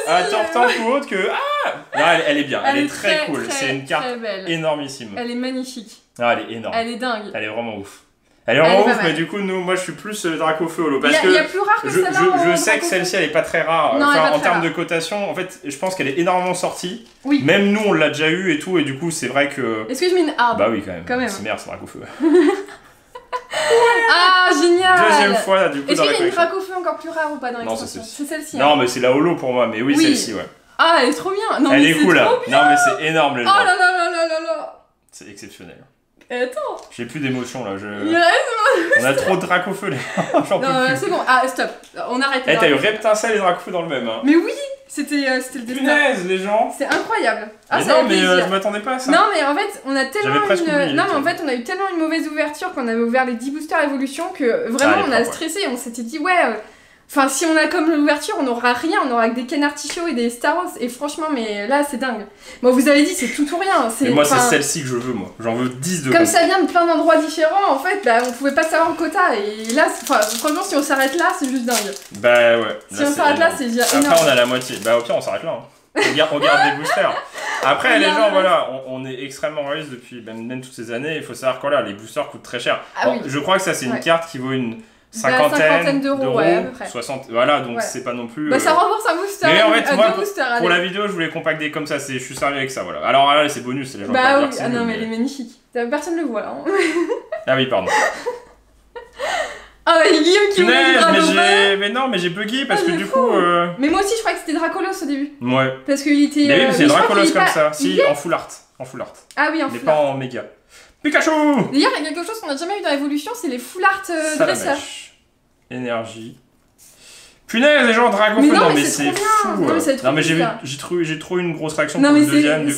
Speaker 1: à Tortank ou autre que... Ah non, elle est bien. Elle est très cool. C'est une carte énormissime.
Speaker 2: Elle est magnifique.
Speaker 1: Non, elle est énorme.
Speaker 2: Elle est dingue.
Speaker 1: Elle est vraiment ouf. Elle est vraiment ouf, mais du coup, moi je suis plus Dracofeu. Parce que
Speaker 2: il y a plus rare que celle-là.
Speaker 1: Je sais que celle-ci elle est pas très rare.
Speaker 2: Non,
Speaker 1: enfin, en termes de cotation, en fait, je pense qu'elle est énormément sortie.
Speaker 2: Oui.
Speaker 1: Même nous, on l'a déjà eu et tout, et du coup, c'est vrai que.
Speaker 2: Est-ce que je mets une arbre?
Speaker 1: Bah oui, quand même. C'est merde, c'est Dracofeu.
Speaker 2: Ah, génial!
Speaker 1: Deuxième fois, du coup.
Speaker 2: Est-ce qu'il y a une Dracofeu encore plus rare ou pas dans l'extension?
Speaker 1: Non,
Speaker 2: c'est celle-ci.
Speaker 1: Non, mais c'est la holo pour moi, mais oui. Celle-ci, ouais.
Speaker 2: Ah, elle est trop bien! Non,
Speaker 1: elle est cool, là.
Speaker 2: Bien.
Speaker 1: Non, mais c'est énorme, les gens.
Speaker 2: Oh là là là là là là!
Speaker 1: C'est exceptionnel.
Speaker 2: Attends!
Speaker 1: J'ai plus d'émotion, là.
Speaker 2: On
Speaker 1: a trop de Dracofeu, les gens.
Speaker 2: Non, c'est bon. Ah, stop. On arrête.
Speaker 1: Eh, t'as eu Reptincelle et Dracofeu dans le même, hein.
Speaker 2: Mais oui! C'était le destin.
Speaker 1: Punaise, les gens.
Speaker 2: C'est incroyable. Ah,
Speaker 1: mais
Speaker 2: ça
Speaker 1: non,
Speaker 2: fait
Speaker 1: mais
Speaker 2: plaisir.
Speaker 1: je m'attendais pas à ça.
Speaker 2: Non, mais en fait, on a tellement
Speaker 1: J'avais presque oublié,
Speaker 2: non, mais en fait, on a eu tellement une mauvaise ouverture qu'on avait ouvert les 10 boosters évolution que vraiment
Speaker 1: Ah,
Speaker 2: on a stressé. On s'était dit, ouais. Enfin, si on a comme l'ouverture, on n'aura rien, on aura que des canards artichauts et des Star Wars. Et franchement, mais là, c'est dingue. Moi, vous avez dit, c'est tout ou rien.
Speaker 1: Mais moi, c'est celle-ci que je veux, moi. J'en veux 10 de
Speaker 2: comme ça vient de plein d'endroits différents, en fait, bah, on pouvait pas savoir le quota. Et là, franchement, si on s'arrête là, c'est juste dingue.
Speaker 1: Bah ouais.
Speaker 2: Si on s'arrête là, c'est déjà énorme.
Speaker 1: Après, on a la moitié. Bah au pire, on s'arrête là. Hein. On garde des boosters. Après, les gens, voilà, on est extrêmement réaliste depuis même toutes ces années. Il faut savoir que là, les boosters coûtent très cher.
Speaker 2: Ah, oui.
Speaker 1: Je crois que ça, c'est une carte qui vaut une
Speaker 2: cinquantaine d'euros, ouais, à peu près.
Speaker 1: 60, voilà, donc c'est pas non plus...
Speaker 2: Bah ça rembourse un booster,
Speaker 1: mais en fait, moi,
Speaker 2: boosters,
Speaker 1: pour la vidéo, je voulais compacter comme ça, je suis sérieux avec ça, voilà. Alors là, c'est bonus, c'est les gens qui
Speaker 2: bah oui,
Speaker 1: ah
Speaker 2: non mais elle est magnifique. Personne le voit là. Hein.
Speaker 1: Ah oui, pardon.
Speaker 2: Ah ouais, Guillaume qui voulait
Speaker 1: mais non, mais j'ai bugué parce que du coup...
Speaker 2: Mais moi aussi, je croyais que c'était Dracolos au début.
Speaker 1: Ouais.
Speaker 2: Parce qu'il était...
Speaker 1: Mais oui, c'est Dracolos comme ça. Si, en full art. En full art.
Speaker 2: Ah oui, en full art.
Speaker 1: Mais pas en méga. Pikachu!
Speaker 2: D'ailleurs, il y a quelque chose qu'on n'a jamais eu dans l'évolution, c'est les full art dresseurs.
Speaker 1: Énergie. Punaise, les gens, Dragon Feu, non mais c'est fou. Non mais j'ai trop une grosse réaction pour le deuxième.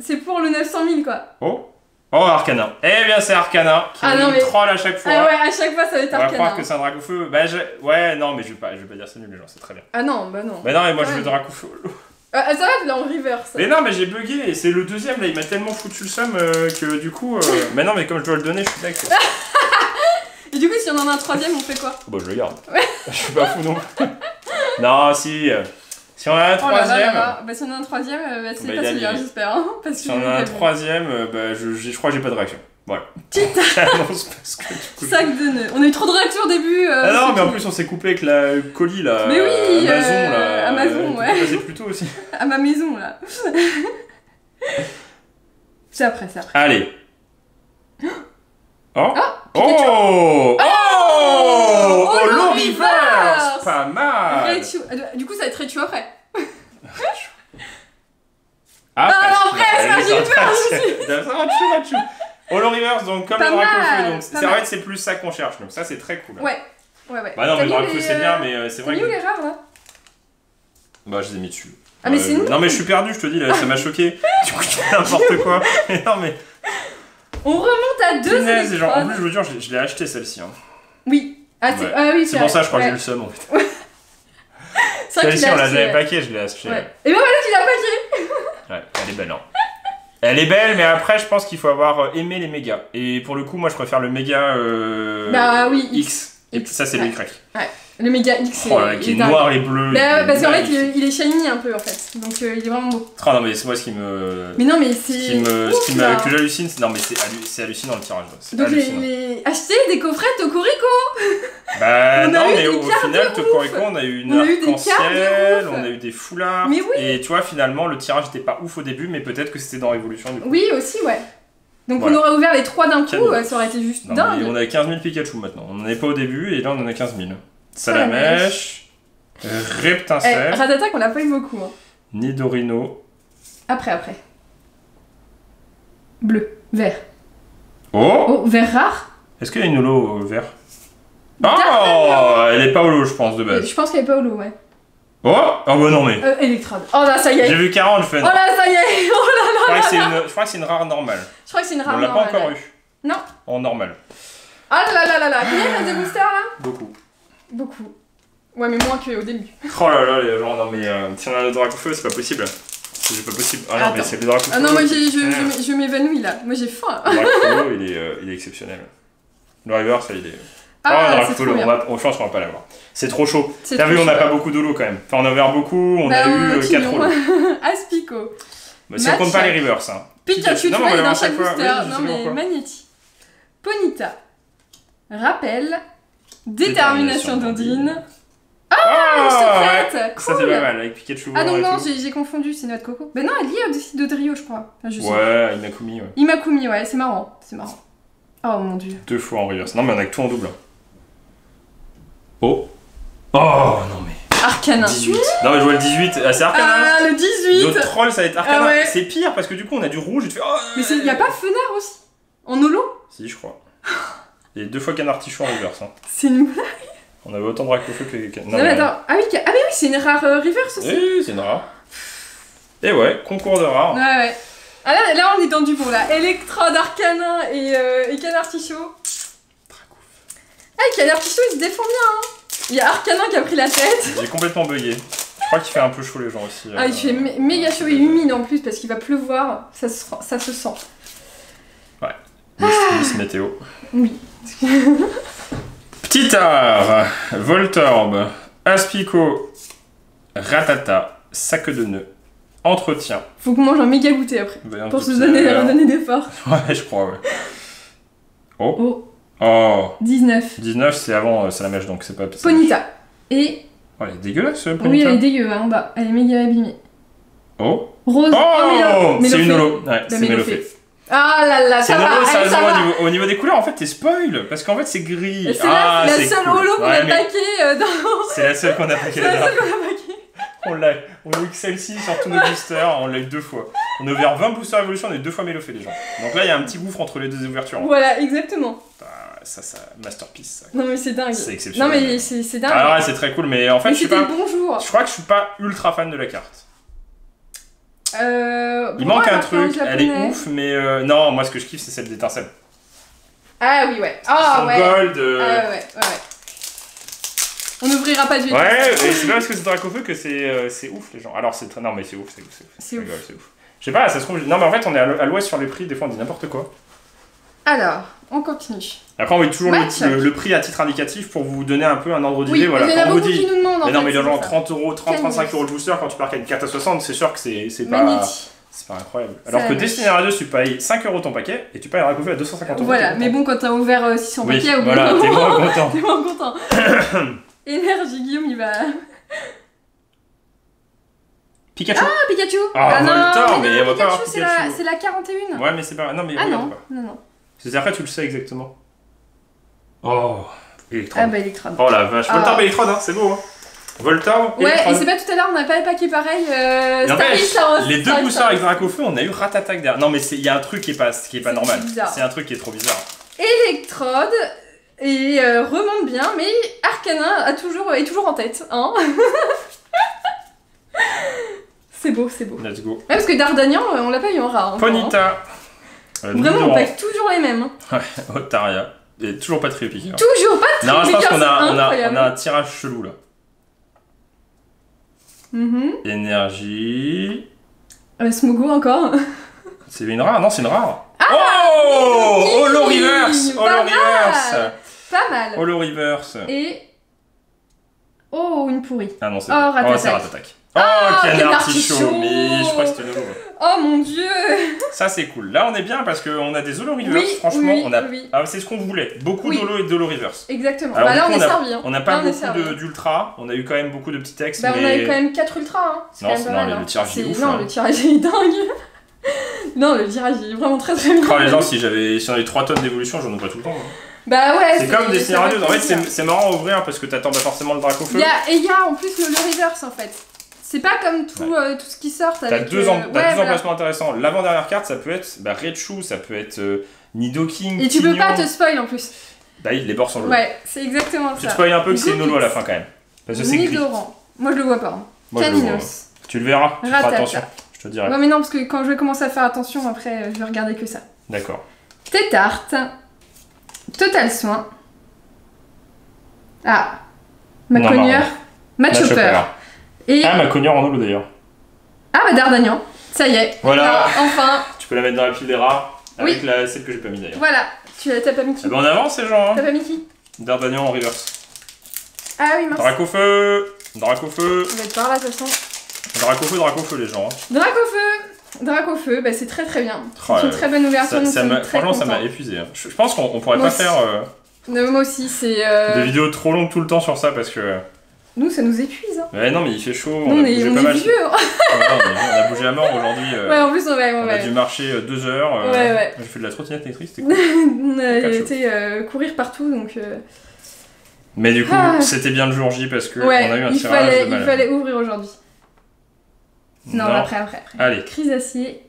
Speaker 2: C'est pour le 900 000 quoi.
Speaker 1: Oh, Arcana. Eh bien, c'est Arcana qui me troll à chaque fois.
Speaker 2: Ah ouais, à chaque fois ça va être Arcana.
Speaker 1: On va croire que c'est un Dracofeu. Bah, ouais, non, mais je vais pas dire c'est nul, les gens, c'est très bien.
Speaker 2: Ah non, bah non.
Speaker 1: Bah non, mais moi je veux Dracofeu.
Speaker 2: Ça va être là en reverse.
Speaker 1: Mais non, mais j'ai bugué et c'est le deuxième là, il m'a tellement foutu le seum que du coup. Mais non, mais comme je dois le donner, je suis d'accord.
Speaker 2: Et du coup, si on en a un troisième, on fait quoi?
Speaker 1: Bah, je le garde. Je suis pas fou non plus. Non, si on en a un troisième.
Speaker 2: Bah, si on a un troisième, c'est pas celui-là, j'espère. Hein,
Speaker 1: si on en a un troisième, bah, je crois que j'ai pas de réaction. Voilà.
Speaker 2: J'annonce parce que du coup. Sac de nœuds. On a eu trop de réactions au début.
Speaker 1: Ah non, mais en plus, on s'est coupé avec le colis là.
Speaker 2: Mais oui,
Speaker 1: Amazon là.
Speaker 2: Amazon, ouais.
Speaker 1: C'est plus tôt aussi.
Speaker 2: À ma maison là. C'est après.
Speaker 1: Allez. Oh!
Speaker 2: Oh!
Speaker 1: Holo Reverse! Pas mal!
Speaker 2: Du coup, ça va être Raichu après.
Speaker 1: Ah,
Speaker 2: non, presque! J'ai eu peur!
Speaker 1: Raichu! Holo Reverse, donc comme le Dracofeu, donc c'est vrai que c'est plus ça qu'on cherche, donc ça c'est très cool.
Speaker 2: Ouais.
Speaker 1: Bah non, mais le Dracofeu c'est bien, mais c'est vrai que.
Speaker 2: T'as mis où les rares là?
Speaker 1: Bah, je les ai mis dessus.
Speaker 2: Ah, mais c'est nous?
Speaker 1: Non, mais je suis perdu, je te dis, là, ça m'a choqué. Du coup, je fais n'importe quoi. Mais non, mais.
Speaker 2: On remonte à 2
Speaker 1: électrodes. Genre, en plus, je veux dire, je l'ai acheté celle-ci. Hein.
Speaker 2: Oui. Oui,
Speaker 1: c'est pour ça, je crois que j'ai eu le seum en fait. Celle-ci, on l'a déjà paqué, je l'ai acheté.
Speaker 2: Et ben voilà, tu l'as paqué.
Speaker 1: Ouais, elle est belle, hein. Elle est belle, mais après, je pense qu'il faut avoir aimé les mégas. Et pour le coup, moi, je préfère le méga
Speaker 2: bah oui,
Speaker 1: X. Et ça, c'est le Y.
Speaker 2: Ouais. Le méga X,
Speaker 1: qui est noir et bleu.
Speaker 2: Bah, parce qu'en fait, il est shiny un peu en fait. Donc il est vraiment beau.
Speaker 1: Oh non, mais c'est moi ce qui me.
Speaker 2: Mais non, mais c'est.
Speaker 1: Que j'hallucine, non, mais c'est hallucinant le tirage.
Speaker 2: Donc acheter des coffrets Tocorico.
Speaker 1: Bah non, mais au final, Tocorico, on a eu une arc-en-ciel, on a eu des foulards.
Speaker 2: Mais oui.
Speaker 1: Et tu vois, finalement, le tirage était pas ouf au début, mais peut-être que c'était dans Révolution du coup.
Speaker 2: Oui, aussi, ouais. Donc on aurait ouvert les 3 d'un coup, ça aurait été juste dingue.
Speaker 1: On a 15 000 Pikachu maintenant. On n'en avait pas au début, et là on en a 15 000. Salamèche, Reptincelle,
Speaker 2: Rattata qu'on a pas eu beaucoup. Hein.
Speaker 1: Nidorino.
Speaker 2: Après. Bleu, vert.
Speaker 1: Oh,
Speaker 2: vert rare.
Speaker 1: Est-ce qu'il y a une holo vert? Oh, elle est pas holo, je pense, de base.
Speaker 2: Je pense qu'elle est pas holo, ouais.
Speaker 1: Oh bah non, mais.
Speaker 2: Électrode. Oh là, ça y est.
Speaker 1: J'ai vu 40, je fais.
Speaker 2: Oh là, ça y est. Oh là là.
Speaker 1: Je crois que c'est une rare normale.
Speaker 2: Je crois que c'est une rare
Speaker 1: normale. On l'a pas encore eu.
Speaker 2: Non.
Speaker 1: En normal.
Speaker 2: Oh là là. Combien il reste de boosters là?
Speaker 1: Beaucoup.
Speaker 2: Ouais, mais moins qu'au début.
Speaker 1: Oh là là, les gens, non mais si on a le Dracofeu, c'est pas possible. C'est pas possible. Ah non, mais c'est le Dracofeu.
Speaker 2: Ah non, moi je m'évanouis là. Moi j'ai faim.
Speaker 1: Le Dracofeu, il est exceptionnel. Le Reverse, il est.
Speaker 2: Ah,
Speaker 1: Dracofeu, je pense qu'on va pas l'avoir. C'est trop chaud. T'as vu, on n'a pas beaucoup d'holo quand même. Enfin, on a ouvert beaucoup, on a eu 4 holo.
Speaker 2: Aspico.
Speaker 1: Mais si on compte pas les Reverse. Hein.
Speaker 2: Pikachu, tu vois, il est dans chaque booster. Non mais Magnéti. Ponyta. Rappel. Détermination d'Ondine. Une secrète.
Speaker 1: Cool. Ça c'est pas mal avec Pikachu.
Speaker 2: Ah non, j'ai confondu, c'est Noix de Coco. Bah non, elle est au-dessus de Dodrio, je crois.
Speaker 1: Ouais, Imakumi, ouais.
Speaker 2: Imakumi, ouais, c'est marrant. Oh mon dieu.
Speaker 1: 2 fois en reverse. Non, mais on a que tout en double. Oh non mais.
Speaker 2: Arcana.
Speaker 1: 18. Non mais je vois le 18, c'est Arcana.
Speaker 2: Ah le 18.
Speaker 1: Notre troll ça va être Arcana.
Speaker 2: Ah ouais.
Speaker 1: C'est pire parce que du coup on a du rouge et tu fais
Speaker 2: mais y a pas Fenard aussi? En holo?
Speaker 1: Si je crois. Et 2 fois Canard Tichou en reverse. Hein.
Speaker 2: C'est une blague.
Speaker 1: On avait autant de Dracofeu que...
Speaker 2: Non, mais attends. Ah, mais oui, c'est une rare reverse aussi.
Speaker 1: Oui, c'est une rare. Et ouais, concours de rares.
Speaker 2: Ouais. Ah là, on est dans du bon là. Électrode, Arcanin et Canartichaud. Ah, Canartichaud, il se défend bien. Hein. Il y a Arcanin qui a pris la tête.
Speaker 1: J'ai complètement bugué. Je crois qu'il fait un peu chaud les gens aussi.
Speaker 2: Ah, il fait méga chaud et humide en plus parce qu'il va pleuvoir. Ça se sent.
Speaker 1: Ouais. Miss Météo.
Speaker 2: Oui.
Speaker 1: Petit art, Voltorb, Aspico, Ratata, Sac de nœuds, Entretien.
Speaker 2: Faut qu'on mange un méga goûter après. Pour se redonner des forces.
Speaker 1: Ouais, je crois, ouais.
Speaker 2: Oh. 19.
Speaker 1: 19, c'est avant, c'est la mèche donc c'est pas.
Speaker 2: Ponita. Et.
Speaker 1: Oh, elle est dégueulasse, Ponita.
Speaker 2: Oui, elle est dégueu hein, en bas. Elle est méga abîmée.
Speaker 1: Oh.
Speaker 2: Rose.
Speaker 1: Oh, c'est une holo. Ouais, c'est Mélofée.
Speaker 2: Ah là là, ça va.
Speaker 1: C'est au niveau des couleurs, en fait, t'es spoil. Parce qu'en fait, c'est gris.
Speaker 2: C'est la seule holo qu'on a paqué dans.
Speaker 1: C'est la seule qu'on a paqué là-dedans. On a eu que celle-ci sur tous nos boosters, on l'a eu 2 fois. On a ouvert 20 boosters Evolution, on a eu 2 fois Mélofée les gens. Donc là, il y a un petit gouffre entre les 2 ouvertures.
Speaker 2: Voilà, exactement.
Speaker 1: Ça, masterpiece. Ça.
Speaker 2: Non mais c'est dingue.
Speaker 1: C'est exceptionnel.
Speaker 2: Non mais c'est dingue.
Speaker 1: Ah ouais, c'est très cool, mais en fait, je crois que je suis pas ultra fan de la carte. Il manque un truc, elle est ouf, mais non, moi ce que je kiffe c'est celle d'étincelle.
Speaker 2: Ah oui, ouais. Ah ouais.
Speaker 1: Gold.
Speaker 2: Ouais. On n'ouvrira pas du
Speaker 1: Ouais, et c'est pas parce que c'est Dracofeu que c'est ouf les gens. Alors c'est très. Non mais c'est ouf.
Speaker 2: C'est ouf.
Speaker 1: Je sais pas, ça se trouve. Non mais en fait on est à l'ouest sur les prix, des fois on dit n'importe quoi.
Speaker 2: Alors, on continue.
Speaker 1: Après on met toujours le prix à titre indicatif pour vous donner un peu un ordre d'idée.
Speaker 2: Oui, voilà. Il y en a beaucoup qui nous demandent.
Speaker 1: Mais non mais genre 30 €, 30-35 € le booster quand tu pars qu'à une carte à 60, c'est sûr que c'est pas. C'est pas incroyable. Alors que Destiny R2, tu payes 5 € ton paquet et tu payes un Dracofeu à 250 €.
Speaker 2: Voilà, mais bon, quand t'as ouvert 600 paquets, au bout
Speaker 1: voilà, t'es moins content.
Speaker 2: T'es moins content. Énergie, Guillaume, il va.
Speaker 1: Pikachu.
Speaker 2: Ah, Pikachu.
Speaker 1: Ah, Voltorb, mais on va pas
Speaker 2: Pikachu,
Speaker 1: avoir Pikachu.
Speaker 2: c'est la 41.
Speaker 1: Ouais, mais c'est pas. Non, mais.
Speaker 2: Ah non.
Speaker 1: C'est après, tu le sais exactement. Oh, Electrode.
Speaker 2: Ah bah, Electrode.
Speaker 1: Oh la vache. Voltorb, Electrode, hein, c'est beau, hein. Voltorb,
Speaker 2: ouais, et c'est pas tout à l'heure, on n'a pas les paquets pareils.
Speaker 1: Les 2 boosters avec Dracofeu, on a eu Ratata derrière. Non, mais il y a un truc qui est pas normal. C'est un truc qui est trop bizarre.
Speaker 2: Électrode. Et remonte bien, mais Arcanin est toujours en tête. Hein. C'est beau.
Speaker 1: Let's go.
Speaker 2: Ouais, parce que Dardanian, on l'a pas eu en rare. Hein,
Speaker 1: Ponita.
Speaker 2: Vraiment, on pack toujours les mêmes.
Speaker 1: Ouais, Otaria. Et toujours pas très piqué.
Speaker 2: Toujours pas très piqué.
Speaker 1: Non, je pense qu'on a un tirage chelou là. Énergie.
Speaker 2: Smogo encore.
Speaker 1: C'est une rare? Non, c'est une rare.
Speaker 2: Ah,
Speaker 1: oh, Holo Reverse.
Speaker 2: Pas mal.
Speaker 1: Holo Reverse.
Speaker 2: Et... Oh, une pourrie.
Speaker 1: Ah non, c'est
Speaker 2: Ratatac.
Speaker 1: Oh, Canartichaud. Mais je crois que c'était nouveau.
Speaker 2: Oh mon dieu.
Speaker 1: Ça c'est cool. Là on est bien parce qu'on a des Holo Reverse. Franchement, c'est ce qu'on voulait. Beaucoup d'Holo et d'Holo Reverse.
Speaker 2: Exactement. Alors, là on est servi.
Speaker 1: On n'a pas beaucoup d'ultra. On a eu quand même beaucoup de petits textes.
Speaker 2: On a eu quand même 4 ultra. Hein.
Speaker 1: Non, le tirage est ouf.
Speaker 2: Non, le tirage est dingue. Non, le tirage est vraiment très bien.
Speaker 1: Oh, les gens, si on avait 3 tonnes d'évolution, j'en ouvrais tout le temps.
Speaker 2: Bah ouais,
Speaker 1: c'est comme des scénarios. En fait, c'est marrant à ouvrir parce que t'attends pas forcément le Dracofeu.
Speaker 2: Il y a en plus le Reverse en fait. C'est pas comme tout ce qui sort avec...
Speaker 1: T'as deux emplacements intéressants. L'avant-dernière carte, ça peut être Raichu, ça peut être Nidoking,
Speaker 2: et tu peux pas te spoil en plus.
Speaker 1: Bah les bords sont jaunes.
Speaker 2: Ouais, c'est exactement ça.
Speaker 1: Tu te spoil un peu que c'est une holo à la fin quand même. Parce que c'est gris.
Speaker 2: Nidoran. Moi je le vois pas. Caninos.
Speaker 1: Tu le verras, tu feras attention. Je te dirai.
Speaker 2: Ouais mais non, parce que quand je vais commencer à faire attention, après je vais regarder que ça.
Speaker 1: D'accord.
Speaker 2: Tétarte. Total Soin. Ah. Macogneur. Machopper. Et...
Speaker 1: Ah, Macogneur en holo d'ailleurs.
Speaker 2: Ah bah Dardanian. Ça y est.
Speaker 1: Voilà.
Speaker 2: Enfin.
Speaker 1: Tu peux la mettre dans la pile des rats. Avec celle que j'ai pas mis d'ailleurs.
Speaker 2: Voilà. T'as pas mis qui?
Speaker 1: Eh ben on avance les gens.
Speaker 2: T'as pas mis qui?
Speaker 1: Dardanian en reverse.
Speaker 2: Ah oui, mince.
Speaker 1: Dracofeu.
Speaker 2: On va être par là de toute façon.
Speaker 1: Dracofeu les gens.
Speaker 2: Dracofeu, bah c'est très bien. C'est une très bonne ouverture.
Speaker 1: Franchement, ça m'a épuisé. Je pense qu'on pourrait pas faire.
Speaker 2: Moi aussi, c'est.
Speaker 1: Des vidéos trop longues tout le temps sur ça parce que.
Speaker 2: Nous, ça nous épuise. Hein.
Speaker 1: Ouais, non, mais il fait chaud.
Speaker 2: On est vieux.
Speaker 1: On a bougé à mort aujourd'hui.
Speaker 2: Ouais, en plus, on
Speaker 1: a dû marcher 2 heures.
Speaker 2: Ouais.
Speaker 1: J'ai fait de la trottinette électrique, c'était cool.
Speaker 2: On a été courir partout, donc.
Speaker 1: Mais du coup, c'était bien le jour J parce qu'on a eu un tirage de malade.
Speaker 2: Il fallait ouvrir aujourd'hui. Non, après.
Speaker 1: Allez.
Speaker 2: Chrysacier.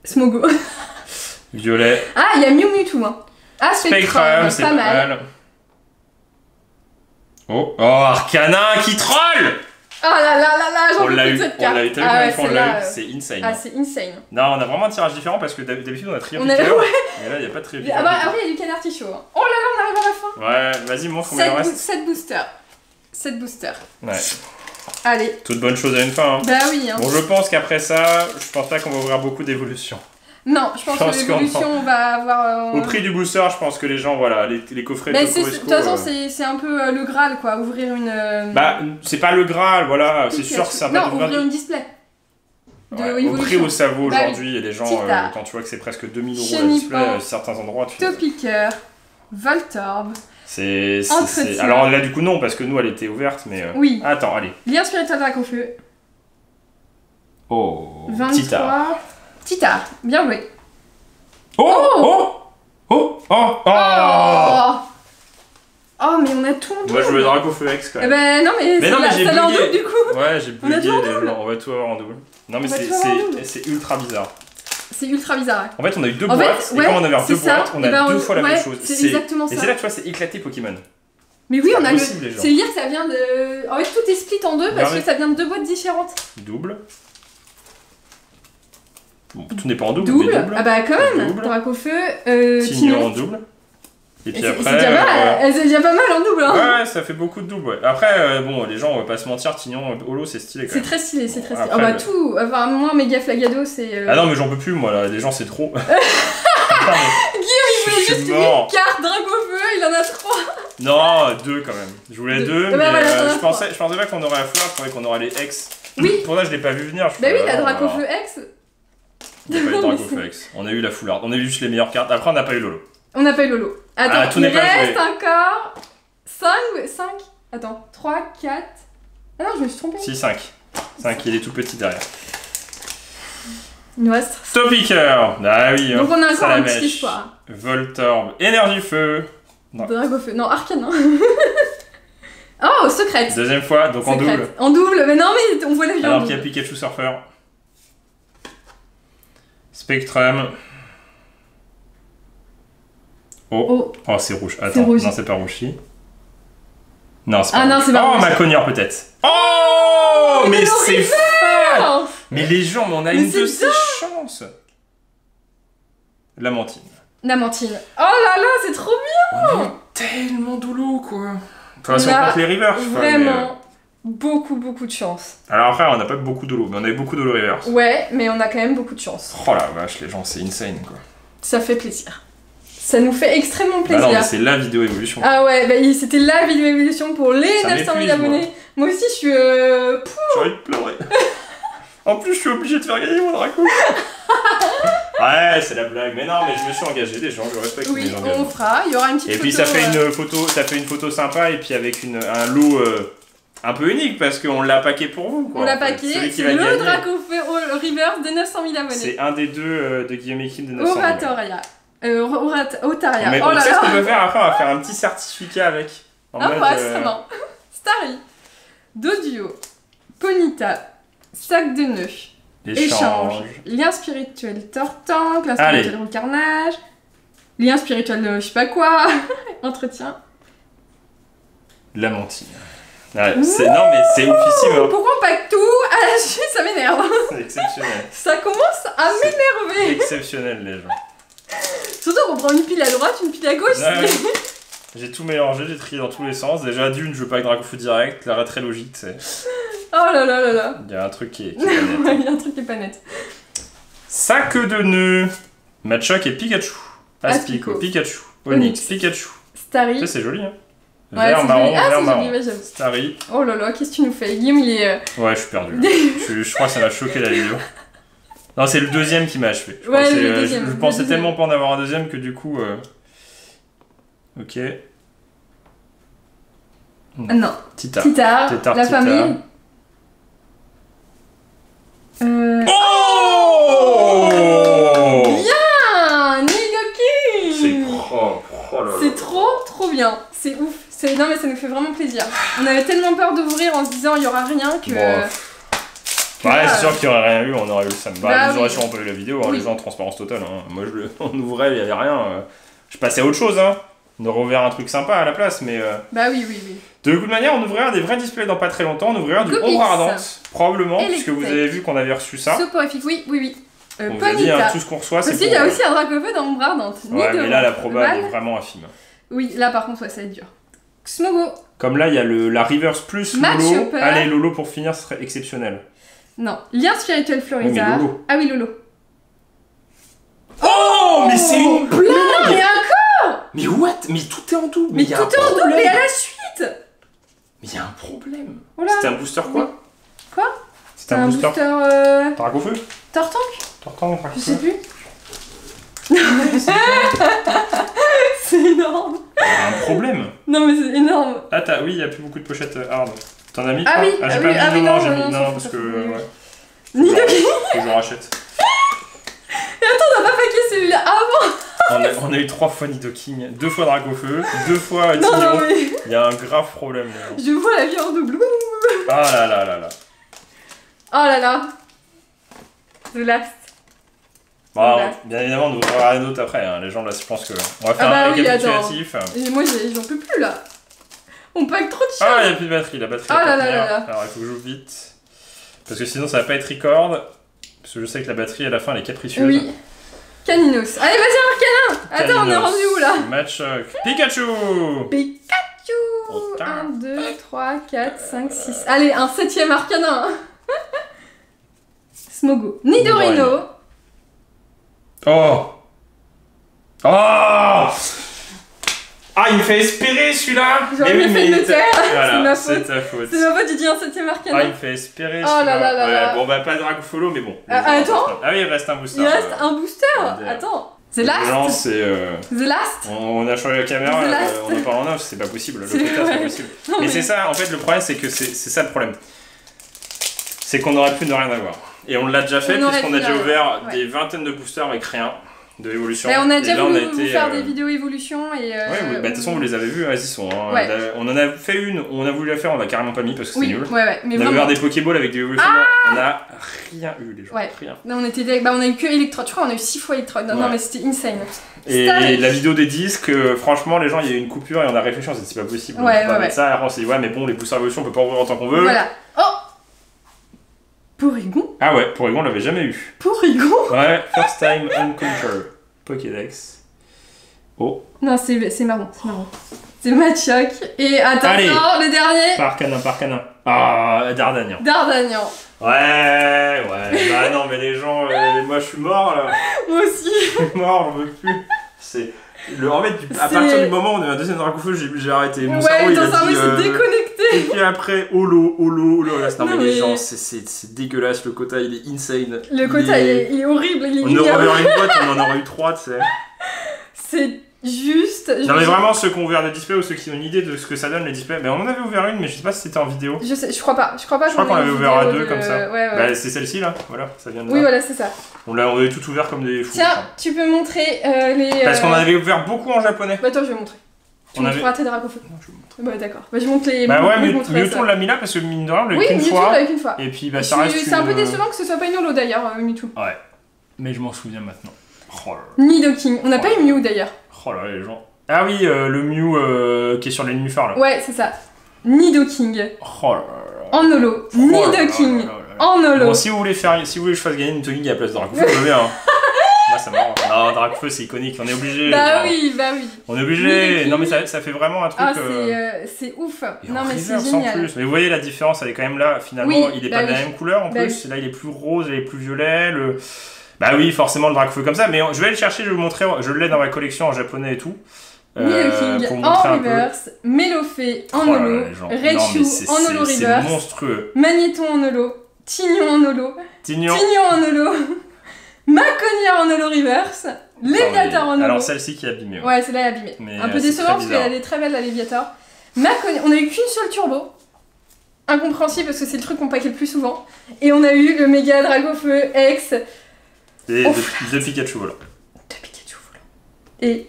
Speaker 2: Smogo.
Speaker 1: Violet.
Speaker 2: Ah, il y a Mew Mewtwo. Hein. Ah, Spectrum, c'est pas mal.
Speaker 1: Oh, Arcana qui troll.
Speaker 2: Oh là là là là, j'en peux plus de cette carte.
Speaker 1: On l'a eu, t'as vu combien de fois on l'a eu? C'est insane.
Speaker 2: Ah, c'est insane.
Speaker 1: Non, on a vraiment un tirage différent parce que d'habitude on a trio piqueur. Mais là, il n'y a pas de trio piqueur.
Speaker 2: Ah bah après, il y a du canard tichot. Oh là là, on arrive à la
Speaker 1: Ouais,
Speaker 2: fin.
Speaker 1: vas-y, montre combien il reste.
Speaker 2: 7 boosters. 7 boosters.
Speaker 1: Ouais.
Speaker 2: Allez.
Speaker 1: Toute bonne chose à une fin. Hein.
Speaker 2: Bah oui. Hein.
Speaker 1: Bon, je pense qu'après ça, je pense pas qu'on va ouvrir beaucoup d'évolutions.
Speaker 2: Non, je pense que l'évolution, on va avoir...
Speaker 1: Au prix du booster, je pense que les gens, voilà, les coffrets de
Speaker 2: Cocorico... De toute façon, c'est un peu le Graal, quoi, ouvrir une...
Speaker 1: Bah, c'est pas le Graal, voilà, c'est sûr que ça va
Speaker 2: ouvrir une display.
Speaker 1: Au prix où ça vaut aujourd'hui, et les gens, quand tu vois que c'est presque 2000 € la display, à certains endroits, tu
Speaker 2: Topiqueur, Voltorb...
Speaker 1: Alors là, du coup, non, parce que nous, elle était ouverte, mais...
Speaker 2: Oui.
Speaker 1: Attends, allez.
Speaker 2: Lien spirituel Dracofeu.
Speaker 1: Oh,
Speaker 2: 23... Titar, bien joué.
Speaker 1: Oh,
Speaker 2: mais on a tout en double.
Speaker 1: Moi, je veux Dracofeu X quand même.
Speaker 2: Ben non, mais c'est là en double du coup.
Speaker 1: Ouais, j'ai bugué les gens. On va tout avoir en double. Non, mais c'est ultra bizarre.
Speaker 2: C'est ultra bizarre.
Speaker 1: En fait, on a eu deux boîtes, et comme on avait deux boîtes, on a deux fois la même chose.
Speaker 2: C'est exactement ça.
Speaker 1: Et c'est là que tu vois, c'est éclaté Pokémon.
Speaker 2: Mais oui, on a c'est dire que ça vient de... En fait, tout est split en deux parce que ça vient de deux boîtes différentes.
Speaker 1: Double. Bon, tout n'est pas en double.
Speaker 2: Double. Ah bah quand même. Dracofeu,
Speaker 1: Tignon en double. Et puis après.
Speaker 2: C'est déjà pas mal en double. Hein.
Speaker 1: Ouais, ça fait beaucoup de double. Ouais. Après, bon, les gens, on va pas se mentir, Tignon holo, c'est stylé quand même.
Speaker 2: C'est très stylé, c'est très stylé. Ah bah tout. Enfin, moi, méga flagado, c'est.
Speaker 1: Ah non, mais j'en peux plus, moi là. Les gens, c'est trop.
Speaker 2: Guillaume, il voulait juste une carte Dracofeu, il en a 3.
Speaker 1: Non, 2 quand même. Je voulais 2, mais
Speaker 2: voilà,
Speaker 1: je pensais pas qu'on aurait la fleur, je croyais qu'on aurait les X.
Speaker 2: Oui.
Speaker 1: Pour ça, je l'ai pas vu venir.
Speaker 2: Bah oui, la Dracofeu X.
Speaker 1: On n'a pas eu Dracofeu X. On a eu la Foulard. On a eu juste les meilleures cartes. Après, on n'a pas eu Lolo.
Speaker 2: On n'a pas eu Lolo. Attends,
Speaker 1: tout
Speaker 2: il
Speaker 1: n'est pas
Speaker 2: reste
Speaker 1: joué.
Speaker 2: encore 5. Attends, 3, 4. Ah non, je me suis trompée.
Speaker 1: Si, 5. 5, il est tout petit derrière.
Speaker 2: Il nous reste.
Speaker 1: Topiqueur. Ah oui.
Speaker 2: Donc on a encore un petit espoir.
Speaker 1: Voltorb. Énergie feu.
Speaker 2: Dracofeu. Non, Arcane. Oh, secrète.
Speaker 1: Deuxième fois, donc en double.
Speaker 2: En double, mais non, mais on voit la vie.
Speaker 1: Alors qu'il y a Pikachu Surfer. Spectrum. Oh, c'est rouge. Attends, non, c'est pas rouge. Non, c'est pas rouge.
Speaker 2: Non, c'est pas rouge.
Speaker 1: Oh, Maconière peut-être. Oh, mais c'est fort. Mais les gens, on a une de ces chances. Lamentine.
Speaker 2: Oh là là, c'est trop bien.
Speaker 1: On a eu tellement d'oulo, quoi. Enfin, si on compte les rivers, je crois.
Speaker 2: Vraiment. Beaucoup de chance.
Speaker 1: Alors après, on n'a pas beaucoup d'olo, mais on a eu beaucoup d'olo reverse.
Speaker 2: Ouais, mais on a quand même beaucoup de chance.
Speaker 1: Oh la vache, les gens, c'est insane, quoi.
Speaker 2: Ça fait plaisir. Ça nous fait extrêmement plaisir.
Speaker 1: Ah non, mais c'est la vidéo évolution.
Speaker 2: Ah ouais, bah c'était la vidéo évolution pour les 900 000 abonnés. Moi aussi, je suis...
Speaker 1: J'ai envie de pleurer. En plus, je suis obligé de faire gagner mon Draco. Ouais, c'est la blague. Mais non, mais je me suis engagé, les gens, je respecte mes engagements.
Speaker 2: On fera, il y aura une petite photo.
Speaker 1: Et puis ça fait une photo sympa, et puis avec un lot un peu unique, parce qu'on l'a paqué pour vous, quoi.
Speaker 2: On l'a paqué, c'est le Dracofeu Reverse de 900 000 abonnés.
Speaker 1: C'est un des deux de Guillaume Ekin de 900 000.
Speaker 2: Otaria.
Speaker 1: Mais on sait ce qu'on peut faire après, on va faire un petit certificat avec.
Speaker 2: Ouais, c'est marrant. Starry, Doduo, Ponyta, Sac de nœuds, Échange, Lien spirituel Tortank, Lien spirituel Recarnage, Lien spirituel de je sais pas quoi, Entretien.
Speaker 1: Lamentine. Ouais, non mais c'est oufissime.
Speaker 2: Pourquoi on pack tout à la chute, ça m'énerve.
Speaker 1: C'est exceptionnel.
Speaker 2: Ça commence à m'énerver.
Speaker 1: Exceptionnel les gens.
Speaker 2: Surtout qu'on prend une pile à droite, une pile à gauche.
Speaker 1: Ouais. J'ai tout mélangé, j'ai trié dans tous les sens. Déjà d'une, je veux pas que Dracofeu direct, l'arrêt très logique, c'est...
Speaker 2: Oh là là là là.
Speaker 1: Il y a un truc qui est pas net.
Speaker 2: Il y a un truc qui est pas net.
Speaker 1: Sac de nœuds. Machoc et Pikachu. Aspico, Pikachu. Onix, Pikachu.
Speaker 2: Starry.
Speaker 1: Ça c'est joli hein.
Speaker 2: Ouais,
Speaker 1: vert, marron, vert, marron.
Speaker 2: Joli, ouais,
Speaker 1: Starry.
Speaker 2: Oh là là, qu'est-ce que tu nous fais? Guillaume, il est...
Speaker 1: Ouais, je suis perdu. je crois que ça m'a choqué la vidéo. Non, c'est le deuxième qui m'a achevé. Je pensais tellement pas en avoir un deuxième que du coup... Ok.
Speaker 2: Non.
Speaker 1: Titar,
Speaker 2: la famille.
Speaker 1: Oh
Speaker 2: bien Nidoking.
Speaker 1: C'est propre. Oh là là.
Speaker 2: C'est trop bien. C'est ouf. Non mais ça nous fait vraiment plaisir. On avait tellement peur d'ouvrir en se disant il y aura rien que...
Speaker 1: Ouais, c'est sûr qu'il n'y aurait rien eu, on aurait eu le Sam. Ils auraient sûrement pas eu la vidéo, hein,
Speaker 2: oui.
Speaker 1: Les gens en transparence totale. Hein. Moi, on ouvrait, il n'y avait rien. Je passais à autre chose. Hein. On aurait ouvert un truc sympa à la place, mais...
Speaker 2: Bah oui, oui, oui.
Speaker 1: De toute manière, on ouvrira des vrais displays dans pas très longtemps. On ouvrira du ombre ardente, probablement, puisque vous avez vu qu'on avait reçu ça.
Speaker 2: Soporifique, oui, oui, oui.
Speaker 1: On vous a dit, hein, tout ce qu'on reçoit, c'est
Speaker 2: aussi, il y a aussi un Dracofeu dans ombre ardente.
Speaker 1: Ouais, mais là, la proba est vraiment infime.
Speaker 2: Oui, là, par contre, ouais, ça va être dur. Smogo.
Speaker 1: Comme là, il y a la Reverse plus Lolo. Allez, Lolo pour finir, ce serait exceptionnel.
Speaker 2: Non, lien spirituel Florizard.
Speaker 1: Oui, Lolo.
Speaker 2: Ah oui, Lolo.
Speaker 1: Oh, mais c'est une blague.
Speaker 2: Mais encore.
Speaker 1: Mais what? Mais tout est en double.
Speaker 2: Mais tout est en double, mais à la suite.
Speaker 1: Mais il y a un problème.
Speaker 2: Voilà.
Speaker 1: C'était un booster quoi?
Speaker 2: Quoi?
Speaker 1: C'était un booster Dracofeu?
Speaker 2: Tortank?
Speaker 1: Tortank, Dracofeu.
Speaker 2: Je sais plus. C'est énorme.
Speaker 1: Il y a un problème.
Speaker 2: Non mais c'est énorme.
Speaker 1: Ah oui, il n'y a plus beaucoup de pochettes hard. T'en as mis?
Speaker 2: Ah oui,
Speaker 1: j'ai pas mis, non, j'ai mis, non, parce que, ouais.
Speaker 2: Nidoking.
Speaker 1: Que je rachète.
Speaker 2: Et attends, on n'a pas paqué celui-là avant.
Speaker 1: On a eu 3 fois Nidoking, 2 fois Dracofeu, 2 fois Tignon.
Speaker 2: Mais...
Speaker 1: Il y a un grave problème là.
Speaker 2: Je vois la vie en double.
Speaker 1: Ah là là là là.
Speaker 2: Oh là là. The Last.
Speaker 1: Bon, bien évidemment, on ouvrira un autre après. Hein. Les gens, là, je pense que. On va faire un récapitulatif.
Speaker 2: Et moi, j'en peux plus là. On pack trop de choses.
Speaker 1: Ah, il n'y a plus de batterie. La batterie.
Speaker 2: Ah là là là là.
Speaker 1: Alors, il faut que je joue vite. Parce que sinon, ça va pas être record. Parce que je sais que la batterie, à la fin, elle est capricieuse.
Speaker 2: Oui. Caninos. Allez, vas-y, un canin. Attends, on est rendu où là?
Speaker 1: Match Pikachu.
Speaker 2: Pikachu. 1, 2, 3, 4, 5, 6. Allez, un 7ème arcanin. Smogo. Nidorino.
Speaker 1: Oh! Oh! Ah, il me fait espérer celui-là!
Speaker 2: J'aurais bien fait de me taire!
Speaker 1: Voilà,
Speaker 2: c'est
Speaker 1: ta faute.
Speaker 2: C'est ma faute, j'ai dit un 7ème arcanin.
Speaker 1: Ah, il me fait espérer
Speaker 2: celui-là. Oh là là là là.
Speaker 1: Bon, bah, pas Dracofeu, mais bon.
Speaker 2: Attends!
Speaker 1: Ah oui, il reste un booster.
Speaker 2: Il reste un booster! Attends! The Last!
Speaker 1: Non, c'est.
Speaker 2: The Last!
Speaker 1: On a changé la caméra, on en parle en off, c'est pas possible. Le côté, c'est pas possible. Non, mais c'est ça, en fait, le problème, c'est que c'est ça le problème. C'est qu'on aurait pu ne rien avoir. Et on l'a déjà fait, puisqu'on a déjà ouvert des vingtaines de boosters avec rien de évolution.
Speaker 2: On a déjà voulu vous faire des vidéos évolution et.
Speaker 1: Oui, de toute façon, vous les avez vues, elles y sont. Hein. Ouais. On en a fait une, on a voulu la faire, on l'a carrément pas mis parce que c'est nul.
Speaker 2: Mais
Speaker 1: on a ouvert des Pokéballs avec des évolutions, on a rien eu, les gens. Rien.
Speaker 2: Non, on a eu que Electrode, je crois, on a eu 6 fois Electrode. Non, mais c'était insane.
Speaker 1: Et la vidéo des disques, franchement, les gens, il y a eu une coupure et on a réfléchi, on s'est dit c'est pas possible. On peut pas mettre ça, alors on s'est dit mais bon, les boosters évolution, on peut pas ouvrir autant qu'on veut.
Speaker 2: Voilà. Oh! Porygon?
Speaker 1: Ah ouais, Porygon, on l'avait jamais eu.
Speaker 2: Porygon?
Speaker 1: Ouais, first time encounter. Pokédex. Oh.
Speaker 2: Non, c'est marrant, c'est marrant. C'est Machoc. Et attends, le dernier.
Speaker 1: Par canin. Ah, Dardanian. Ouais. Bah non, mais les gens, moi je suis mort là.
Speaker 2: Moi aussi.
Speaker 1: Je suis mort, j'en veux plus. C'est. En fait, à partir du moment où on a un deuxième Dracofeu, j'ai arrêté. Mon cerveau, il a dit,
Speaker 2: s'est déconnecté.
Speaker 1: Et puis après, holo. Non, mais les gens, c'est dégueulasse. Le quota, il est insane.
Speaker 2: Le quota, il est horrible.
Speaker 1: On aurait eu une boîte, on en aurait eu 3, tu sais.
Speaker 2: C'est juste.
Speaker 1: Non, mais vraiment, ceux qui ont ouvert des displays ou ceux qui ont une idée de ce que ça donne, les displays. Mais on en avait ouvert une, mais je sais pas si c'était en vidéo.
Speaker 2: Je crois pas. Je crois
Speaker 1: qu'on avait ouvert à 2 comme ça.
Speaker 2: Ouais.
Speaker 1: Bah, c'est celle-ci là, voilà, ça vient de là.
Speaker 2: Oui, voilà, c'est ça.
Speaker 1: On avait tout ouvert comme des fous.
Speaker 2: Tiens, tu peux montrer les.
Speaker 1: Parce qu'on en avait ouvert beaucoup en japonais.
Speaker 2: Bah, toi, je vais montrer. Tu montreras tes Dracofeu.
Speaker 1: Non, je vais montrer.
Speaker 2: Bah, d'accord. Bah, je montre les.
Speaker 1: Bah, ouais, mais Mewtwo, on l'a mis là parce que mine de rien, on l'a eu qu'une fois.
Speaker 2: Oui, Mewtwo, on l'a eu qu'une fois.
Speaker 1: Et puis, bah, ça reste.
Speaker 2: C'est un peu décevant que ce soit pas une holo d'ailleurs, Mewtwo.
Speaker 1: Ouais. Mais je m'en souviens maintenant. Oh là
Speaker 2: là. Nidoking. On n'a pas eu Mew d'ailleurs.
Speaker 1: Oh là là, les gens. Ah oui, le Mew qui est sur les nénuphars là.
Speaker 2: Ouais, c'est ça. Nidoking.
Speaker 1: Oh là là.
Speaker 2: En holo. Nidoking. En holo.
Speaker 1: Bon, si vous voulez que je fasse gagner Nidoking à la place de Dracofeu, je veux bien. Moi, ça marrant. Non, Dracofeu, c'est iconique, on est obligé.
Speaker 2: Bah oui.
Speaker 1: On est obligé. Non, mais ça fait vraiment un truc.
Speaker 2: Ah, c'est ouf. Non, mais c'est génial.
Speaker 1: Plus. Mais vous voyez la différence, elle est quand même là. Finalement, il est pas de la même couleur en plus. Là, il est plus rose, il est plus violet. Bah oui, forcément le Dracofeu comme ça. Mais je vais le chercher, je vais vous montrer. Je l'ai dans ma collection en japonais et tout.
Speaker 2: Nidoking en reverse, Melofée en holo, Raichu en holo reverse,
Speaker 1: c'est monstrueux.
Speaker 2: Magnéton en holo, Tignon en holo,
Speaker 1: Tignon
Speaker 2: en holo, Maconia en holo reverse, Léviator en holo.
Speaker 1: Alors celle-ci qui est abîmée.
Speaker 2: Ouais, celle-là est abîmée. Mais un peu décevant parce qu'elle est très belle la Léviator. Maconia, on a eu qu'une seule turbo. Incompréhensible parce que c'est le truc qu'on paquait le plus souvent. Et on a eu le méga Dracofeu X.
Speaker 1: Et deux Pikachu volants.
Speaker 2: Et.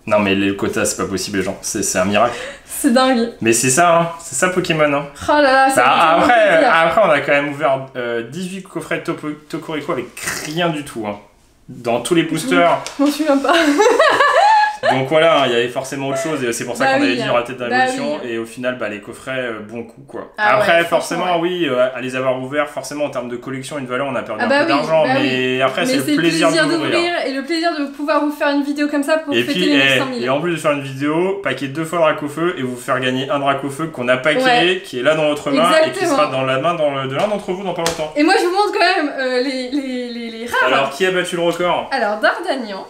Speaker 1: Non mais les quotas c'est pas possible les gens, c'est un miracle.
Speaker 2: C'est dingue.
Speaker 1: Mais c'est ça, c'est ça Pokémon. Hein.
Speaker 2: Oh là là, ça
Speaker 1: après on a quand même ouvert 18 coffrets Tokoriko avec rien du tout. Hein. Dans tous les boosters.
Speaker 2: Je m'en souviens pas.
Speaker 1: Donc voilà, il y avait forcément autre chose et c'est pour ça qu'on avait dit il y aura peut-être d'évolution et au final les coffrets bon coup quoi. Après forcément oui, à les avoir ouverts forcément en termes de collection une valeur on a perdu un peu d'argent mais après c'est le plaisir d'ouvrir
Speaker 2: et le plaisir de pouvoir vous faire une vidéo comme ça pour fêter les 900 000.
Speaker 1: Et en plus de faire une vidéo, paquer 2 fois Dracofeu et vous faire gagner un Dracofeu qu'on a paqué qui est là dans votre main et qui sera dans la main de l'un d'entre vous dans pas longtemps.
Speaker 2: Et moi je vous montre quand même les rares.
Speaker 1: Alors qui a battu le record?
Speaker 2: Alors Dardagnan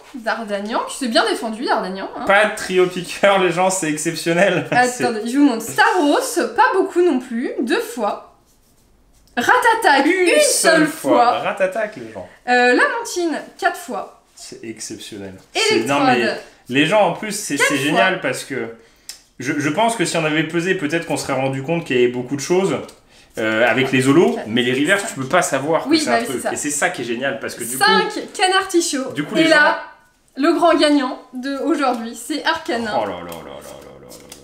Speaker 2: qui s'est bien défendu Dardagnan.
Speaker 1: Pas de trio piqueur les gens, c'est exceptionnel.
Speaker 2: Attendez, je vous montre Staros, pas beaucoup non plus, 2 fois. Ratatak, une seule fois.
Speaker 1: Ratatak les gens.
Speaker 2: Lamentine, 4 fois.
Speaker 1: C'est exceptionnel.
Speaker 2: Electrode.
Speaker 1: Les gens en plus c'est génial parce que je pense que si on avait pesé peut-être qu'on serait rendu compte qu'il y avait beaucoup de choses. Avec les holos, mais les rivers, tu peux pas savoir que c'est un truc. Et c'est ça qui est génial parce que du
Speaker 2: 5 canards tichots.
Speaker 1: Du coup,
Speaker 2: et là, le grand gagnant de aujourd'hui, c'est Arcanin.
Speaker 1: Oh là là là là là là là.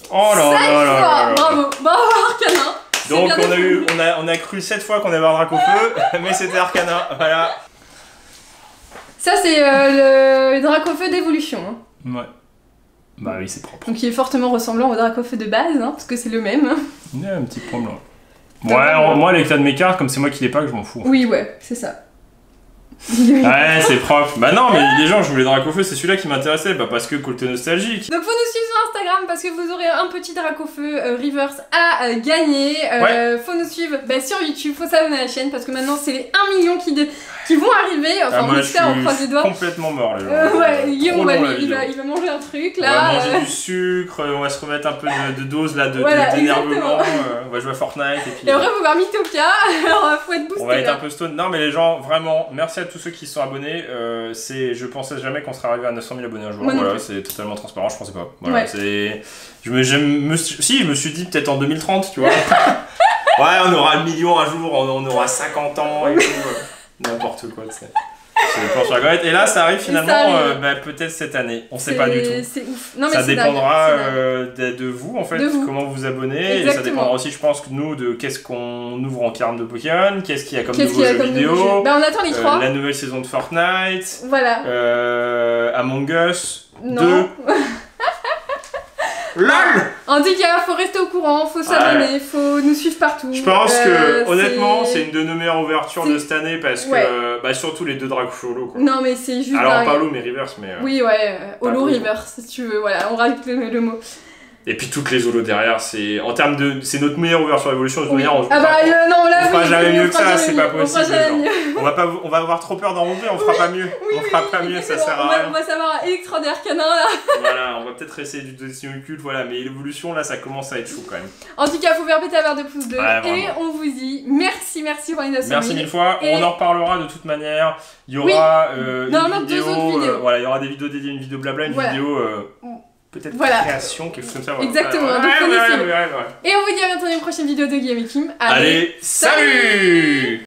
Speaker 1: Oh là là là là.
Speaker 2: Bravo Arcanin.
Speaker 1: Donc on a cru 7 fois qu'on avait un Dracofeu, mais c'était Arcanin. Voilà.
Speaker 2: Ça c'est le Dracofeu d'évolution.
Speaker 1: Ouais. Bah oui, c'est propre.
Speaker 2: Donc il est fortement ressemblant au Dracofeu de base, parce que c'est le même.
Speaker 1: Il y a un petit problème. Ouais, moi l'éclat de mes cartes, comme c'est moi qui l'ai pas, je m'en fous.
Speaker 2: Oui, ouais, c'est ça.
Speaker 1: Ouais, c'est propre. Bah non, mais les gens, je voulais Dracofeu, c'est celui-là qui m'intéressait, parce que côté nostalgique.
Speaker 2: Donc vous nous suivez sur Instagram parce que vous aurez un petit Dracofeu Reverse à gagner. Faut nous suivre sur YouTube, faut s'abonner à la chaîne parce que maintenant c'est les 1 million qui vont arriver. Enfin,
Speaker 1: moi,
Speaker 2: on espère, on croise les doigts.
Speaker 1: Complètement mort, les gens.
Speaker 2: Ouais, Guillaume, il va manger un truc là.
Speaker 1: On va manger du sucre, on va se remettre un peu de dose là, d'énervement. On va jouer à Fortnite.
Speaker 2: Et après, faut voir Mythopia, alors faut être boosté.
Speaker 1: On va être un peu stone. Non, mais les gens, vraiment, merci à tous ceux qui sont abonnés. Je pensais jamais qu'on serait arrivé à 900 000 abonnés un jour. Voilà, c'est totalement transparent, je pensais pas. Voilà, je me suis dit peut-être en 2030, tu vois. Ouais, on aura le million un jour, on aura 50 ans et tout. N'importe quoi, tu sais. C'est le plan sur la gommette. Et là, ça arrive finalement, peut-être cette année. On sait pas du tout.
Speaker 2: C'est ouf. Non, mais
Speaker 1: ça dépendra de vous, en fait, comment vous vous abonnez.
Speaker 2: Exactement.
Speaker 1: Et ça dépendra aussi, je pense, que nous, de qu'est-ce qu'on ouvre en carte de Pokémon, qu'est-ce qu'il y a comme nouveau jeu vidéo.
Speaker 2: Bah, on attend les 3.
Speaker 1: La nouvelle saison de Fortnite.
Speaker 2: Voilà.
Speaker 1: Among Us.
Speaker 2: Non.
Speaker 1: 2. LOL.
Speaker 2: En tout cas, faut rester au courant, faut s'abonner, faut nous suivre partout.
Speaker 1: Je pense que, honnêtement, c'est une de nos meilleures ouvertures de cette année parce que, surtout les 2 Dracofeu holo.
Speaker 2: Non, mais c'est juste.
Speaker 1: Alors, pas holo, mais Reverse, mais.
Speaker 2: Oui, holo Reverse, si tu veux, voilà, on rajoute le mot.
Speaker 1: Et puis toutes les holos derrière, c'est en termes de, c'est notre meilleure ouverture d'évolution de toute manière. On
Speaker 2: fera
Speaker 1: jamais mieux que ça, c'est pas possible.
Speaker 2: On
Speaker 1: va avoir trop peur d'en monter, on fera pas mieux. On fera pas mieux, ça sert à rien.
Speaker 2: On va savoir Electrode et Arcanin là.
Speaker 1: Voilà, on va peut-être essayer du dessin occulte, voilà, mais l'évolution là, ça commence à être chaud quand même.
Speaker 2: En tout cas, faut faire péter la barre de pouce bleu et on vous dit merci pour les 900 000.
Speaker 1: Merci mille fois. On en reparlera de toute manière. Il y aura une vidéo, voilà, il y aura des vidéos dédiées, une vidéo blabla, une vidéo. Peut-être création, quelque chose comme ça.
Speaker 2: Exactement, donc Et on vous dit à bientôt dans une prochaine vidéo de Guillaume et Kim.
Speaker 1: Allez, salut.